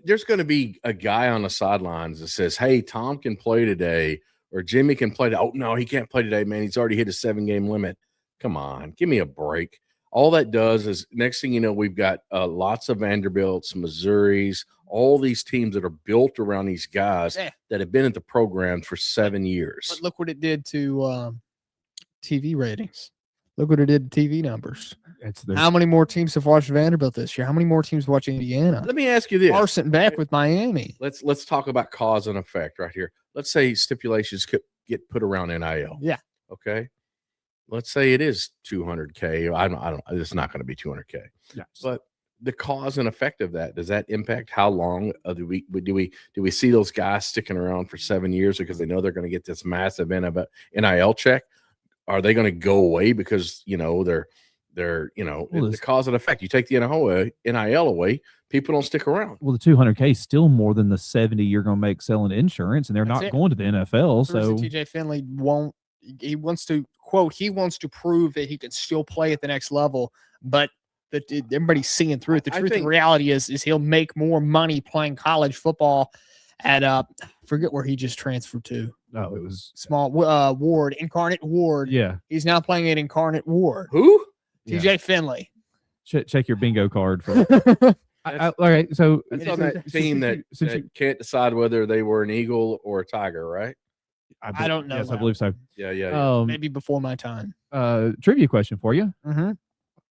there's going to be a guy on the sidelines that says, "Hey, Tom can play today," or "Jimmy can play today." Oh no, he can't play today, man. He's already hit a 7-game limit. Come on, give me a break. All that does is next thing you know, we've got lots of Vanderbilts, Missouris, all these teams that are built around these guys that have been at the program for 7 years. But look what it did to TV ratings. Look what it did to TV numbers. How many more teams have watched Vanderbilt this year? How many more teams watch Indiana? Let me ask you this. Carson Beck with Miami. Let's talk about cause and effect right here. Let's say stipulations could get put around NIL. Yeah. Okay. Let's say it is $200K. I don't. It's not going to be $200K. Yes. But the cause and effect of that, does that impact how long do we see those guys sticking around for 7 years because they know they're going to get this massive NIL check? Are they going to go away because they're the cause and effect? You take the NIL away, people don't stick around. Well, the $200K is still more than the 70 you're going to make selling insurance, and they're not going to the NFL. So TJ Finley won't. He wants to quote. He wants to prove that he can still play at the next level, but that everybody's seeing through it. The truth and reality is he'll make more money playing college football at forget where he just transferred to. No, it was small Ward, Incarnate Ward. Yeah, he's now playing at Incarnate Ward. Who? TJ Finley. Check your bingo card for. All right, so that's on that team that can't decide whether they were an eagle or a tiger, right? I don't know. Yes, I believe so. Yeah. Maybe before my time. Trivia question for you. Mm-hmm.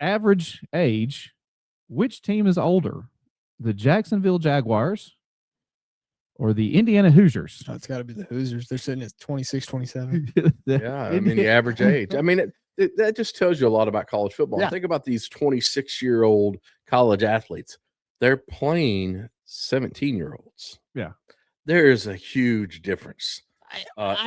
Average age, which team is older, the Jacksonville Jaguars or the Indiana Hoosiers? Oh, it's got to be the Hoosiers. They're sitting at 26, 27. Yeah, I mean, the average age. I mean, that just tells you a lot about college football. Yeah. Think about these 26-year-old college athletes. They're playing 17-year-olds. Yeah. There is a huge difference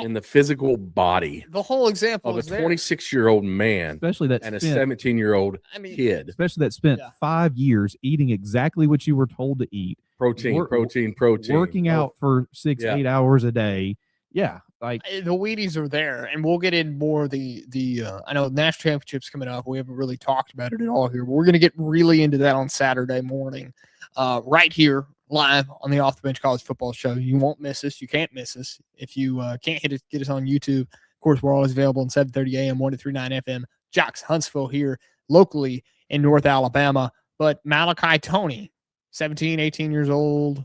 in the physical body. The whole example of a 26-year-old man, especially that, and a 17-year-old kid, especially that spent 5 years eating exactly what you were told to eat, protein, working out for 6-8 hours a day. Yeah, Like the Wheaties are there, and we'll get in more of the I know national championships coming up. We haven't really talked about it at all here, but we're going to get really into that on Saturday morning, right here live on the Off the Bench College Football Show. You won't miss us. You can't miss us. If you can't get us on YouTube, of course, we're always available on 7:30 a.m. 103.9 FM. Jocks Huntsville here locally in North Alabama. But Malachi Toney, 17, 18 years old,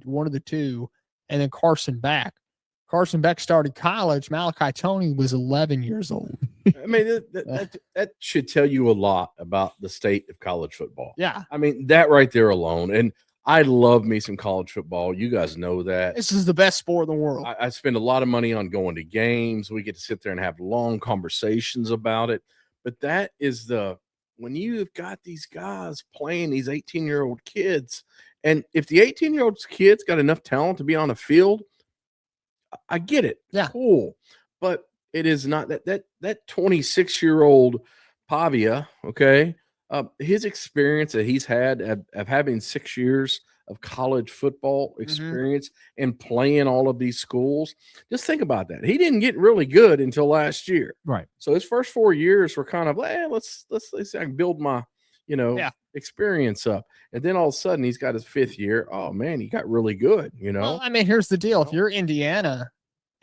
one of the two, and then Carson Beck. Carson Beck started college. Malachi Toney was 11 years old. I mean, that should tell you a lot about the state of college football. Yeah. I mean, that right there alone. And I love me some college football. You guys know that. This is the best sport in the world. I spend a lot of money on going to games. We get to sit there and have long conversations about it. But that is when you've got these guys playing these 18-year-old kids, and if the 18-year-old kids got enough talent to be on a field, I get it. Yeah. Cool. But it is not that 26-year-old Pavia, okay, his experience that he's had of having 6 years of college football experience and playing all of these schools. Just think about that. He didn't get really good until last year. Right. So his first 4 years were kind of, let's see, I can build my, experience up. And then all of a sudden he's got his 5th year. Oh man, he got really good, Well, I mean, here's the deal. If you're Indiana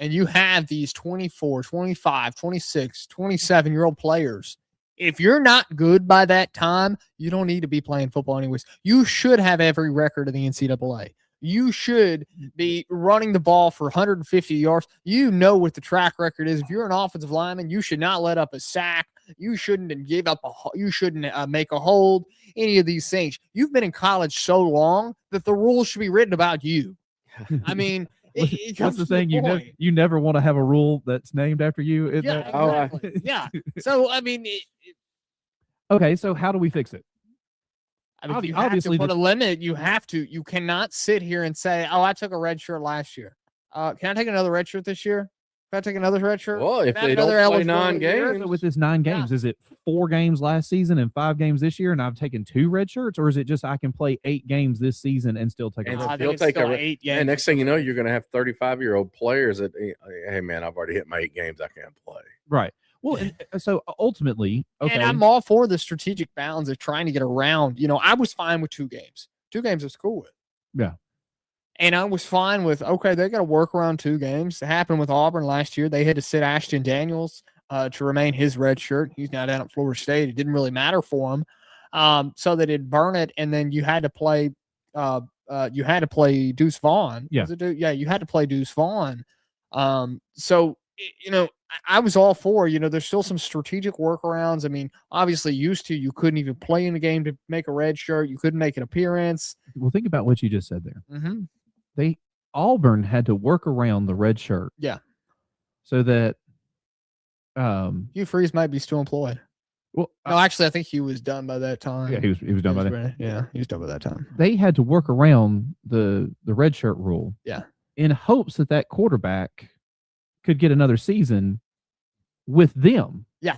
and you have these 24, 25, 26, 27-year-old players, if you're not good by that time, you don't need to be playing football anyways. You should have every record of the NCAA. You should be running the ball for 150 yards. You know what the track record is. If you're an offensive lineman, you should not let up a sack. You shouldn't give up you shouldn't make a hold, any of these things. You've been in college so long that the rules should be written about you. I mean, what's the thing? You never want to have a rule that's named after you. Exactly. Yeah. So, I mean, okay. So how do we fix it? I mean, you obviously have to put a limit. You cannot sit here and say, "Oh, I took a red shirt last year. Can I take another red shirt this year? Can I take another red shirt?" Well, if they don't play 9 games. With this 9 games, is it 4 games last season and 5 games this year, and I've taken 2 red shirts, or is it just I can play 8 games this season and still take a red shirt? 8 games. And next thing you know, you're going to have 35-year-old players that, hey man, I've already hit my 8 games. I can't play. Right. Well, and so ultimately, okay. And I'm all for the strategic balance of trying to get around. I was fine with 2 games. 2 games I was cool with. Yeah. And I was fine with, okay, they got to work around 2 games. It happened with Auburn last year. They had to sit Ashton Daniels to remain his red shirt. He's now down at Florida State. It didn't really matter for him. So they did burn it, and then you had to play Deuce Vaughn. Yeah. You had to play Deuce Vaughn. So I was all for, there's still some strategic workarounds. I mean, obviously you couldn't even play in the game to make a red shirt. You couldn't make an appearance. Well, think about what you just said there. Auburn had to work around the red shirt. Yeah. So that Hugh Freeze might be still employed. Well, no, actually, I think he was done by that time. Yeah, he was done by that. Yeah, he was done by that time. They had to work around the red shirt rule. Yeah. In hopes that quarterback could get another season with them. Yeah.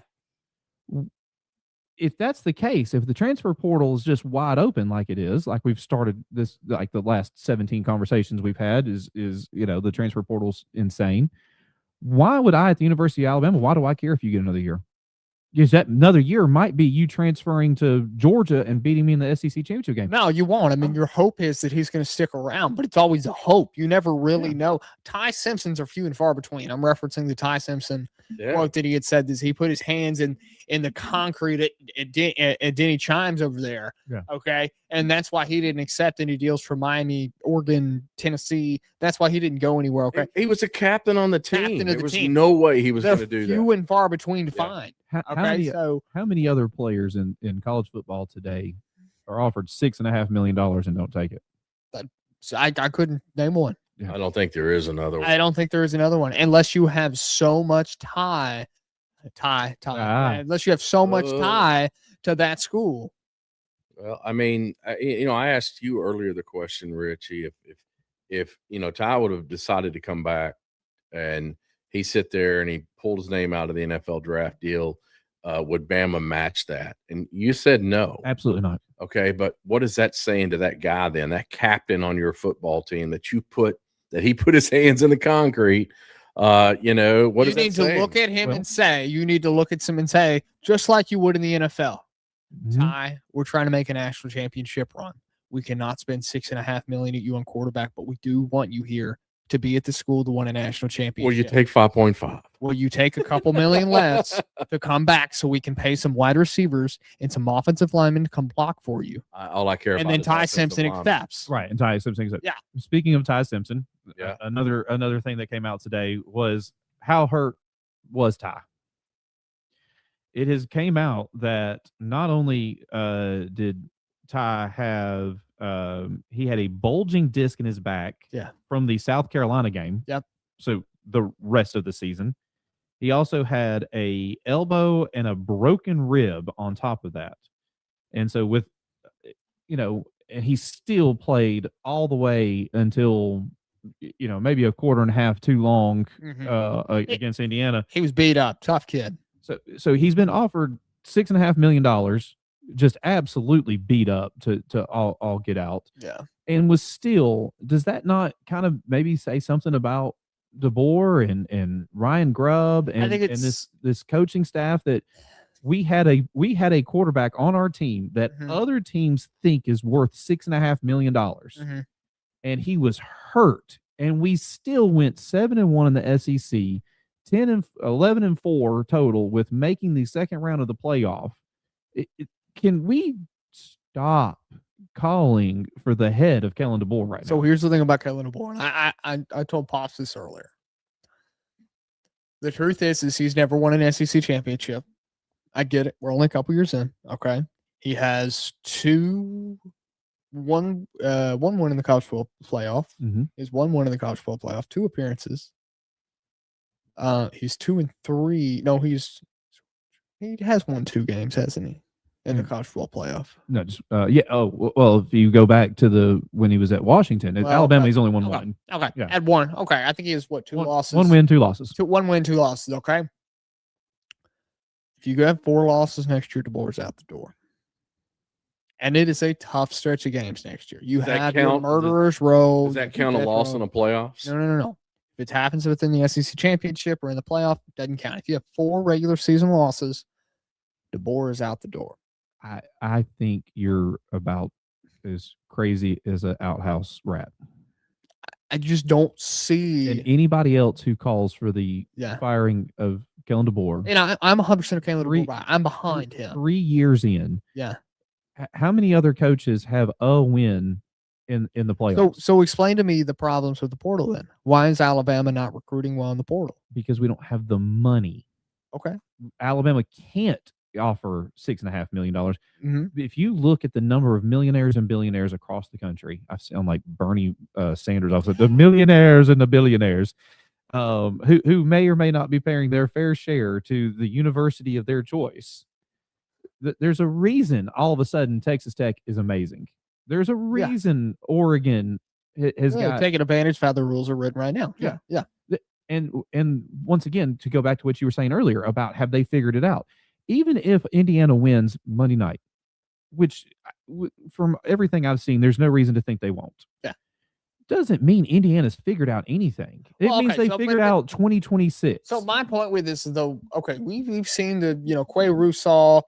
If that's the case, if the transfer portal is just wide open like it is, like we've started this, like the last 17 conversations we've had is the transfer portal's insane. Why would I at the University of Alabama, why do I care if you get another year? Because that another year might be you transferring to Georgia and beating me in the SEC championship game. No, you won't. I mean, your hope is that he's going to stick around, but it's always a hope. You never really know. Ty Simpsons are few and far between. I'm referencing the Ty Simpson quote that he had said this. He put his hands in the concrete at Denny Chimes over there. Yeah. Okay. And that's why he didn't accept any deals from Miami, Oregon, Tennessee. That's why he didn't go anywhere. Okay. He was a captain on the team. There was no way he was going to do that. Few and far between to find. How many other players in college football today are offered $6.5 million and don't take it? I couldn't name one. Yeah. I don't think there is another one. I don't think there is another one unless you have so much tie. Unless you have so much tie to that school. Well, I mean, I asked you earlier the question, Richie, if Ty would have decided to come back and he sit there and he pulled his name out of the NFL draft deal, would Bama match that? And you said no. Absolutely not. Okay, but what is that saying to that guy then, that captain on your football team that he put his hands in the concrete? You know, what you does that need to say? look at him Well- and say, you need to look at him and say, just like you would in the NFL, Mhm. Ty, we're trying to make a national championship run. We cannot spend $6.5 million at you on quarterback, but we do want you here to be at the school to win a national championship. Will you take 5.5? Will you take a couple million less to come back so we can pay some wide receivers and some offensive linemen to come block for you? All I care about. And then is Ty offensive Simpson linemen. accepts. Right, and Ty Simpson. Yeah. Speaking of Ty Simpson, Yeah. Another thing that came out today was how hurt was Ty. It has came out that not only did Ty have he had a bulging disc in his back from the South Carolina game. Yep. So the rest of the season. He also had a elbow and a broken rib on top of that. And so with and he still played all the way until maybe a quarter and a half too long against Indiana. He was beat up, tough kid. So he's been offered $6.5 million, just absolutely beat up to all get out. Yeah. And was still, does that not kind of maybe say something about DeBoer and Ryan Grubb and this coaching staff that we had a quarterback on our team that other teams think is worth $6.5 million, and he was hurt, and we still went 7-1 in the SEC. 11-4 total with making the second round of the playoff. Can we stop calling for the head of Kellen DeBoer right now? So here's the thing about Kellen DeBoer. And I told Pops this earlier. The truth is he's never won an SEC championship. I get it. We're only a couple years in. Okay. He has one win in the college football playoff. He's 1-1 in the college football playoff, 2 appearances. He's 2-3. No, he has won 2 games, hasn't he? In the college football playoff. No, just Oh, well, if you go back to when he was at Washington, at Alabama, he's only won one. Okay, yeah. At 1. Okay, I think he has 2 losses. 1 win, 2 losses. 1 win, 2 losses. Okay. If you have 4 losses next year, DeBoer's out the door. And it is a tough stretch of games next year. You have your murderers row. Does that count a loss in the playoffs? No. If it happens within the SEC championship or in the playoff, it doesn't count. If you have 4 regular season losses, DeBoer is out the door. I think you're about as crazy as an outhouse rat. I just don't see. And anybody else who calls for the firing of Kellen DeBoer. And I'm 100% Kellen DeBoer. I'm behind him. 3 years in. Yeah. How many other coaches have a win in the playoffs? So explain to me the problems with the portal then. Why is Alabama not recruiting well in the portal? Because we don't have the money. Okay. Alabama can't offer $6.5 million. If you look at the number of millionaires and billionaires across the country, I sound like Bernie Sanders. I said the millionaires and the billionaires who may or may not be paying their fair share to the university of their choice. There's a reason all of a sudden Texas Tech is amazing. There's a reason Oregon has got taking advantage of how the rules are written right now. Yeah. And once again, to go back to what you were saying earlier about have they figured it out? Even if Indiana wins Monday night, which from everything I've seen, there's no reason to think they won't. Yeah. Doesn't mean Indiana's figured out anything. It means they figured out 2026. So my point with this is though, okay, we've seen the Quay Russaw,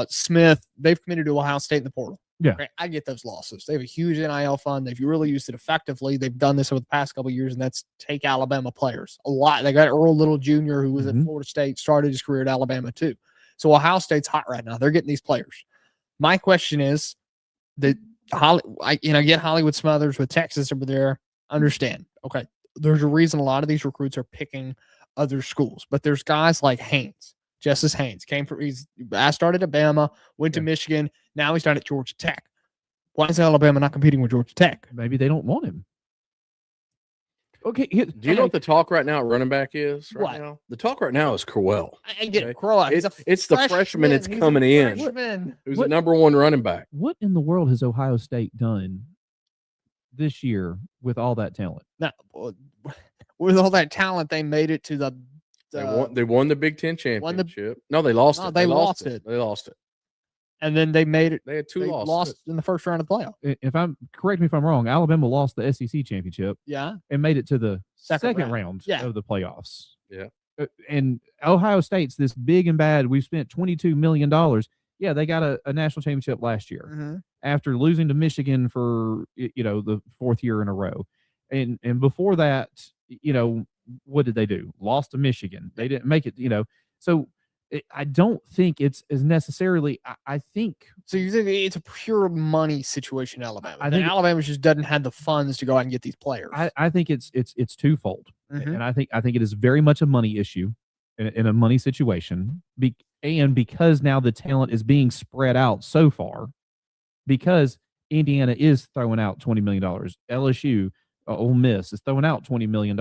Smith, they've committed to Ohio State in the portal. Yeah. Okay, I get those losses. They have a huge NIL fund. They've really used it effectively. They've done this over the past couple of years, and that's take Alabama players a lot. They got Earl Little Jr., who was at Florida State, started his career at Alabama too. So Ohio State's hot right now. They're getting these players. My question is that get Hollywood Smothers with Texas over there. Understand? Okay, there's a reason a lot of these recruits are picking other schools, but there's guys like Haynes. Justice Haynes I started at Bama, went to Michigan. Now he's done at Georgia Tech. Why is Alabama not competing with Georgia Tech? Maybe they don't want him. Okay. Do you know what the talk right now at running back is now? The talk right now is Crowell. I get Crowell. It's the freshman that's coming in. Who's the number 1 running back? What in the world has Ohio State done this year with all that talent? Now, with all that talent, they made it to the They won the Big Ten championship. No, they lost it. They lost it. They lost it. And then they made it. They had two They losses. lost in the first round of the playoff. If I'm correct me if I'm wrong, Alabama lost the SEC championship Yeah. and made it to the second round. round Yeah. of the playoffs. Yeah. And Ohio State's this big and bad. We've spent $22 million. Yeah, they got a national championship last year Mm-hmm. after losing to Michigan for the fourth year in a row. And before that, what did they do? Lost to Michigan. They didn't make it, So I don't think it's as necessarily. I think. So you think it's a pure money situation in Alabama? I think Alabama just doesn't have the funds to go out and get these players. I think it's twofold, Mhm. and I think it is very much a money issue in a money situation. And because now the talent is being spread out so far, because Indiana is throwing out $20 million, LSU, Ole Miss is throwing out $20 million.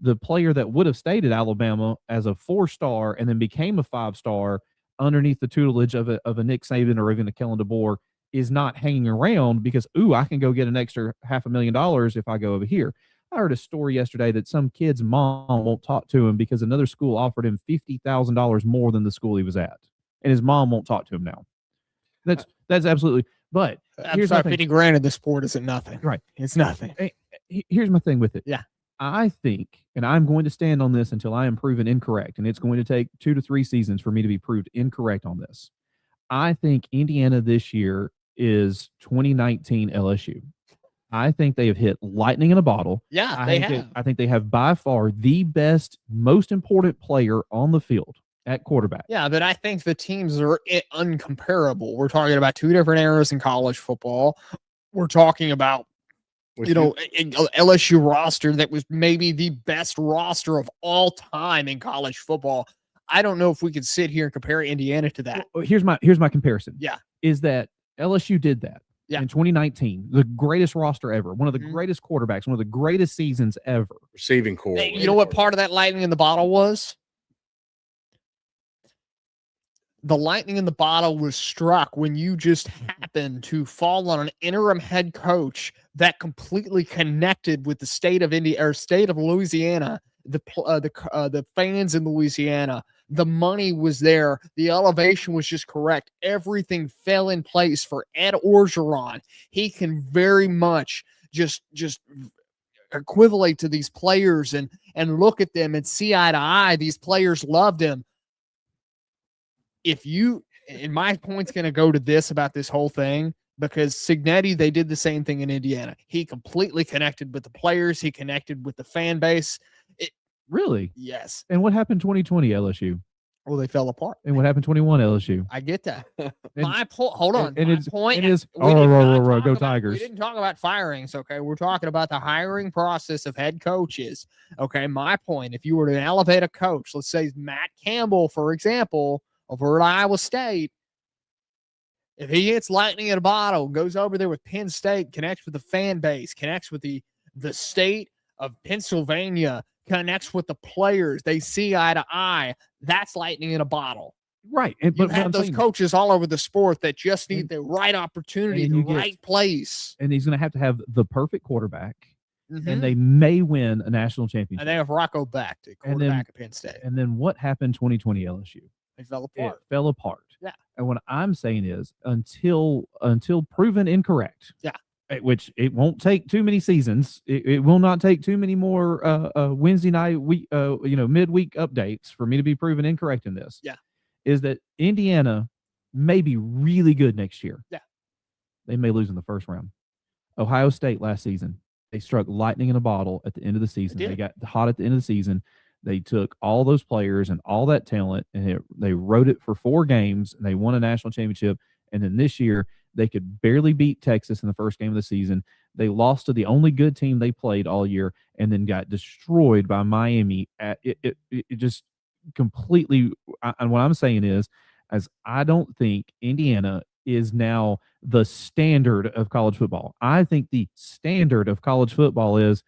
The player that would have stayed at Alabama as a 4-star and then became a 5-star underneath the tutelage of a Nick Saban or even a Kellen DeBoer is not hanging around because, I can go get an extra $500,000 if I go over here. I heard a story yesterday that some kid's mom won't talk to him because another school offered him $50,000 more than the school he was at, and his mom won't talk to him now. That's absolutely. But I'm sorry, $50,000 in the sport isn't nothing. Right, it's nothing. Here's my thing with it. Yeah, I think, and I'm going to stand on this until I am proven incorrect, and it's going to take 2 to 3 seasons for me to be proved incorrect on this. I think Indiana this year is 2019 LSU. I think they have hit lightning in a bottle. Yeah, I think they have by far the best, most important player on the field at quarterback. Yeah, but I think the teams are uncomparable. We're talking about 2 different eras in college football. We're talking about LSU roster that was maybe the best roster of all time in college football. I don't know if we could sit here and compare Indiana to that. Well, here's my comparison. Yeah, is that LSU did that. Yeah. In 2019, the greatest roster ever, one of the greatest quarterbacks, one of the greatest seasons ever. Receiving core. Hey, you know what part of that lightning in the bottle was? The lightning in the bottle was struck when you just happened to fall on an interim head coach that completely connected with the state of India or state of Louisiana, the fans in Louisiana. The money was there. The elevation was just correct. Everything fell in place for Ed Orgeron. He can very much just equivalent to these players and look at them and see eye to eye. These players loved him. And my point's going to go to this about this whole thing, because Cignetti, they did the same thing in Indiana. He completely connected with the players. He connected with the fan base. Really? Yes. And what happened 2020 LSU? Well, they fell apart. And what happened 21 LSU? I get that. My point. Hold on. And my it's point is go Tigers. We didn't talk about firings. Okay, we're talking about the hiring process of head coaches. Okay, my point. If you were to elevate a coach, let's say Matt Campbell, for example, over at Iowa State, if he hits lightning in a bottle, goes over there with Penn State, connects with the fan base, connects with the state of Pennsylvania, connects with the players, they see eye to eye, that's lightning in a bottle. Right. But you have those coaches all over the sport that just need the right opportunity, the right place. And he's going to have the perfect quarterback, Mhm. and they may win a national championship. And they have Rocco back to quarterback at Penn State. And then what happened 2020 LSU? They fell apart. It fell apart. Yeah. And what I'm saying is until proven incorrect. Yeah. Which it won't take too many seasons. It will not take too many more Wednesday night midweek updates for me to be proven incorrect in this. Yeah. Is that Indiana may be really good next year. Yeah. They may lose in the first round. Ohio State last season, they struck lightning in a bottle at the end of the season. They got hot at the end of the season. They took all those players and all that talent, and they rode it for 4 games, and they won a national championship. And then this year, they could barely beat Texas in the first game of the season. They lost to the only good team they played all year, and then got destroyed by Miami. It just completely. And what I'm saying is, I don't think Indiana is now the standard of college football. I think the standard of college football is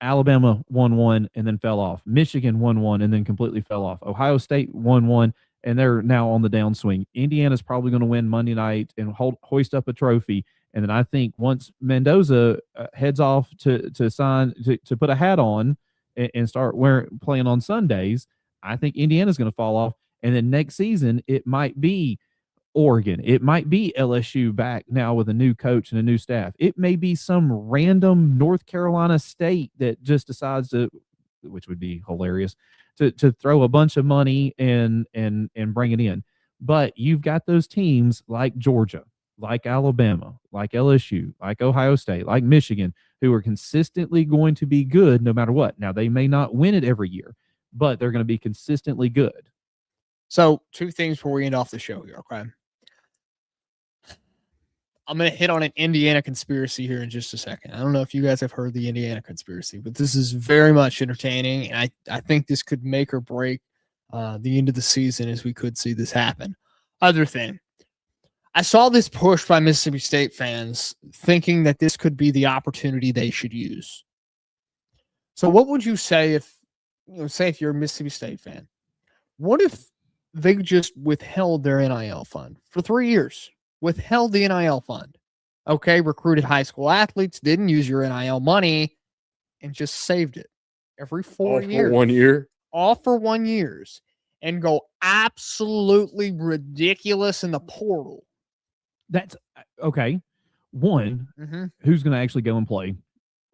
Alabama 1-1 and then fell off. Michigan 1-1 and then completely fell off. Ohio State 1-1 and they're now on the downswing. Indiana's probably going to win Monday night and hoist up a trophy. And then I think once Mendoza heads off to put a hat on and start playing on Sundays, I think Indiana's going to fall off. And then next season, it might be Oregon. It might be LSU back now with a new coach and a new staff. It may be some random North Carolina State that just decides to, which would be hilarious, to throw a bunch of money and bring it in. But you've got those teams like Georgia, like Alabama, like LSU, like Ohio State, like Michigan, who are consistently going to be good no matter what. Now, they may not win it every year, but they're going to be consistently good. So, two things before we end off the show here, okay? I'm going to hit on an Indiana conspiracy here in just a second. I don't know if you guys have heard the Indiana conspiracy, but this is very much entertaining, and I think this could make or break the end of the season, as we could see this happen. Other thing, I saw this push by Mississippi State fans thinking that this could be the opportunity they should use. So what would you say if you're a Mississippi State fan? What if they just withheld their NIL fund for 3 years? Withheld the NIL fund. Okay, recruited high school athletes, didn't use your NIL money, and just saved it every 4 years. For 1 year? All for 1 year. And go absolutely ridiculous in the portal. That's okay. One, who's going to actually go and play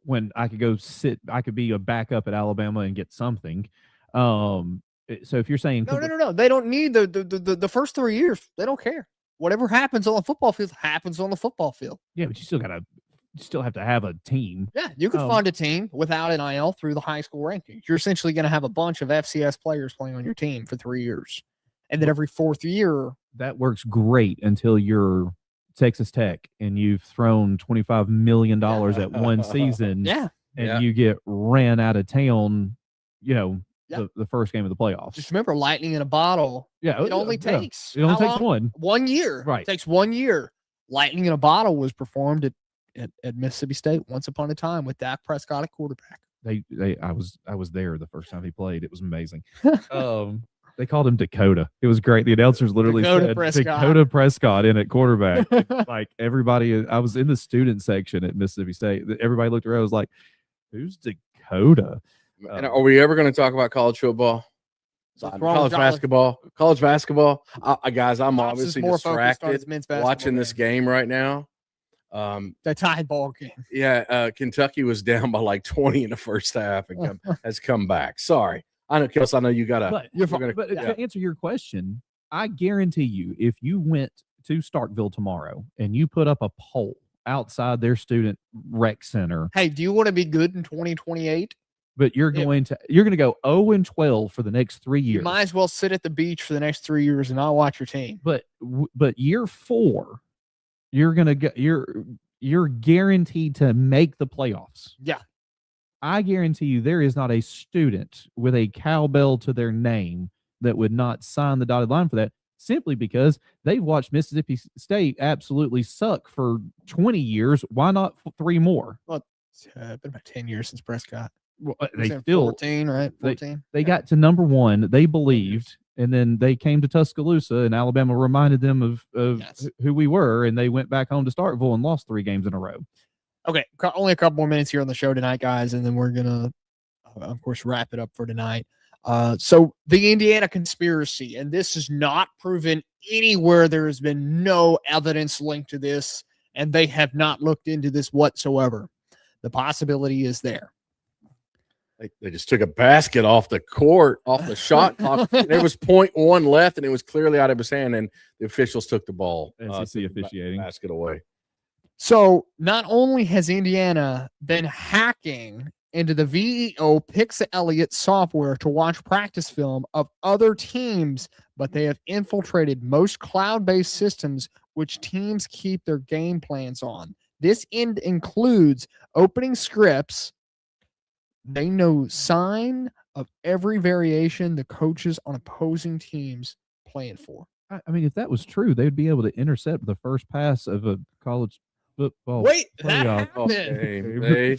when I could go sit? I could be a backup at Alabama and get something. So if you're saying no, they don't need the first 3 years. They don't care. Whatever happens on the football field happens on the football field. Yeah, but you still have to have a team. Yeah, you could fund a team without NIL through the high school rankings. You're essentially going to have a bunch of FCS players playing on your team for 3 years. And then every fourth year. That works great until you're Texas Tech and you've thrown $25 million at one season. Yeah. And you get ran out of town, the first game of the playoffs. Just remember, lightning in a bottle. Yeah. It only takes. It only takes one. 1 year. Right. It takes 1 year. Lightning in a bottle was performed at Mississippi State once upon a time with Dak Prescott at quarterback. I was there the first time he played. It was amazing. They called him Dakota. It was great. The announcers literally said Dakota Prescott in at quarterback. Like everybody, I was in the student section at Mississippi State. Everybody looked around. I was like, "Who's Dakota?" And are we ever going to talk about college football? College basketball? College basketball? Guys, I'm obviously distracted watching this game right now. The tie ball game. Yeah, Kentucky was down by like 20 in the first half and has come back. Sorry. I know, Kelsey, I know you got to. But to answer your question, I guarantee you, if you went to Starkville tomorrow and you put up a poll outside their student rec center. Hey, do you want to be good in 2028? But you're going to go 0-12 for the next 3 years. You might as well sit at the beach for the next 3 years and not watch your team. But year 4, you're gonna you're guaranteed to make the playoffs. Yeah. I guarantee you there is not a student with a cowbell to their name that would not sign the dotted line for that, simply because they've watched Mississippi State absolutely suck for 20 years. Why not 3 more? Well, it's been about 10 years since Prescott. Well, they still 14, right? 14. They got to number 1. They believed, and then they came to Tuscaloosa, and Alabama reminded them of who we were, and they went back home to Starkville and lost 3 games in a row. Okay, only a couple more minutes here on the show tonight, guys, and then we're gonna, of course, wrap it up for tonight. So the Indiana conspiracy, and this is not proven anywhere. There has been no evidence linked to this, and they have not looked into this whatsoever. The possibility is there. They just took a basket off the court, off the shot clock. There was 0.1 left, and it was clearly out of his hand, and the officials took the ball. SEC officiating. Basket away. So not only has Indiana been hacking into the VEO Pixa Elliott software to watch practice film of other teams, but they have infiltrated most cloud-based systems which teams keep their game plans on. This includes opening scripts. They know sign of every variation the coaches on opposing teams plan for. I mean, if that was true, they'd be able to intercept the first pass of a college football. Wait, that happened. They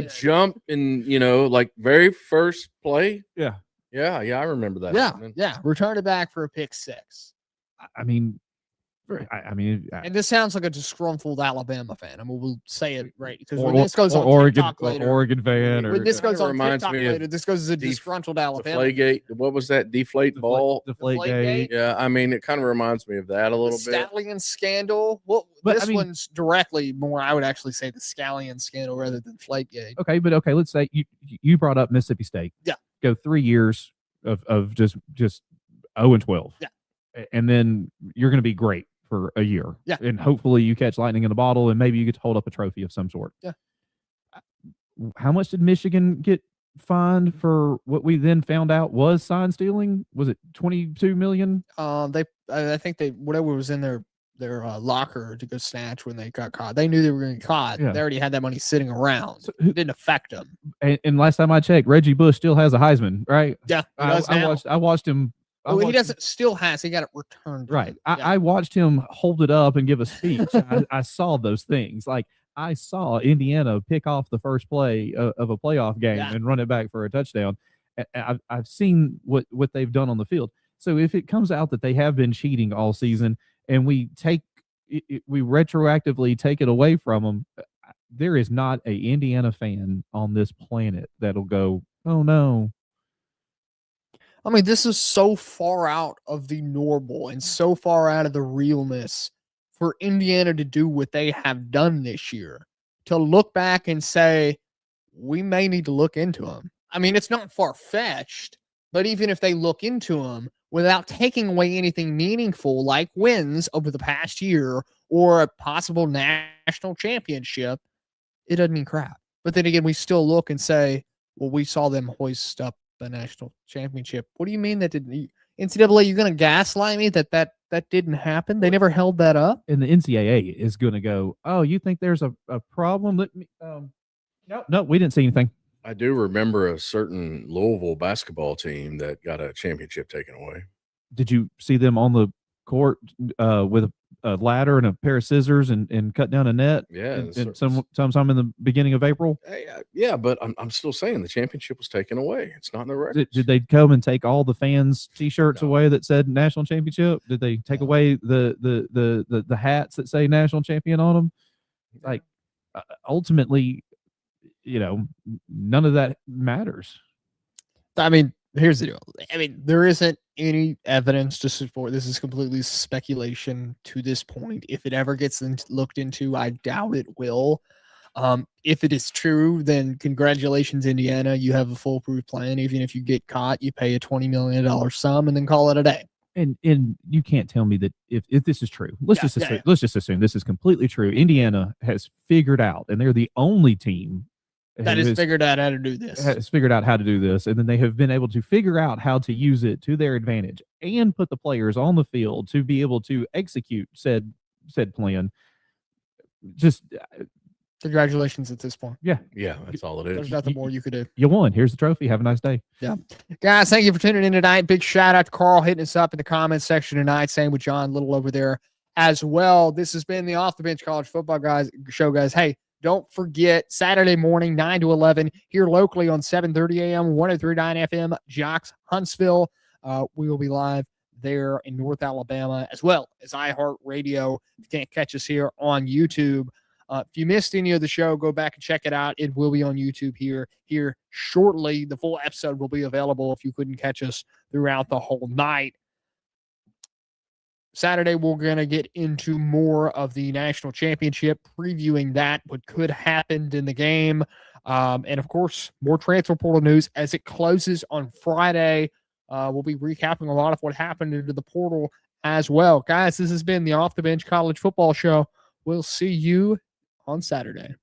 jump in, like very first play. Yeah, I remember that. Yeah. Return it back for a pick 6. I mean, I mean, And this sounds like a disgruntled Alabama fan. I mean, we'll say it right because when or, this goes or on Oregon, TikTok later, Oregon fan, or when this goes on reminds TikTok me of later, this goes as a disgruntled Alabama. Deflategate. What was that? Deflate ball. Deflategate. Yeah, I mean, it kind of reminds me of that a little bit. Stallion scandal. Well, But, this I mean, one's directly more. I would actually say the Scallion scandal rather than Deflategate. Okay, but okay, let's say you brought up Mississippi State. Yeah. Go 3 years of just 0-12. Yeah. And then you're going to be great for a year. Yeah. And hopefully you catch lightning in a bottle and maybe you get to hold up a trophy of some sort. Yeah. How much did Michigan get fined for what we then found out was sign stealing? Was it 22 million? I think they whatever was in their locker to go snatch when they got caught. They knew they were going to get caught. Yeah. They already had that money sitting around. So It didn't affect them. And last time I checked, Reggie Bush still has a Heisman, right? Yeah, he does I now. watched him. He doesn't still has. He got it returned. to Right. him. I watched him hold it up and give a speech. I saw those things. Like I saw Indiana pick off the first play of a playoff game and run it back for a touchdown. I've seen what they've done on the field. So if it comes out that they have been cheating all season and we retroactively take it away from them, there is not a Indiana fan on this planet that'll go, oh no. I mean, this is so far out of the normal and so far out of the realness for Indiana to do what they have done this year, to look back and say, we may need to look into them. I mean, it's not far-fetched, but even if they look into them without taking away anything meaningful like wins over the past year or a possible national championship, it doesn't mean crap. But then again, we still look and say, well, we saw them hoist up the national championship. What do you mean that didn't? NCAA, you're going to gaslight me that didn't happen? They never held that up? And the NCAA is going to go, oh, you think there's a problem? Let me, no, we didn't see anything. I do remember a certain Louisville basketball team that got a championship taken away. Did you see them on the court with a ladder and a pair of scissors and cut down a net? Yeah. And sometime in the beginning of April? Yeah, but I'm still saying the championship was taken away. It's not in the records. Did they come and take all the fans' T-shirts away that said national championship? Did they take away the hats that say national champion on them? Like, ultimately, none of that matters. I mean, here's the deal. I mean, there isn't any evidence to support this. Is completely speculation to this point. If it ever gets looked into, I doubt it will. If it is true, then congratulations, Indiana. You have a foolproof plan. Even if you get caught, you pay a $20 million sum and then call it a day. And you can't tell me that if this is true. Let's just assume this is completely true. Indiana has figured out, and they're the only team that has figured out how to do this. Has figured out how to do this, and then they have been able to figure out how to use it to their advantage and put the players on the field to be able to execute said plan. Just congratulations at this point. Yeah, that's all it is. There's nothing more you could do. You won. Here's the trophy. Have a nice day. Yeah, guys, thank you for tuning in tonight. Big shout out to Carl hitting us up in the comments section tonight. Same with John Little over there as well. This has been the Off the Bench College Football show, guys. Hey, don't forget, Saturday morning, 9 to 11, here locally on 7:30 a.m., 103.9 FM, Jocks, Huntsville. We will be live there in North Alabama, as well as iHeartRadio. If you can't catch us here on YouTube, if you missed any of the show, go back and check it out. It will be on YouTube here shortly. The full episode will be available if you couldn't catch us throughout the whole night. Saturday, we're going to get into more of the national championship, previewing that, what could happen in the game. And, of course, more transfer portal news as it closes on Friday. We'll be recapping a lot of what happened into the portal as well. Guys, this has been the Off the Bench College Football Show. We'll see you on Saturday.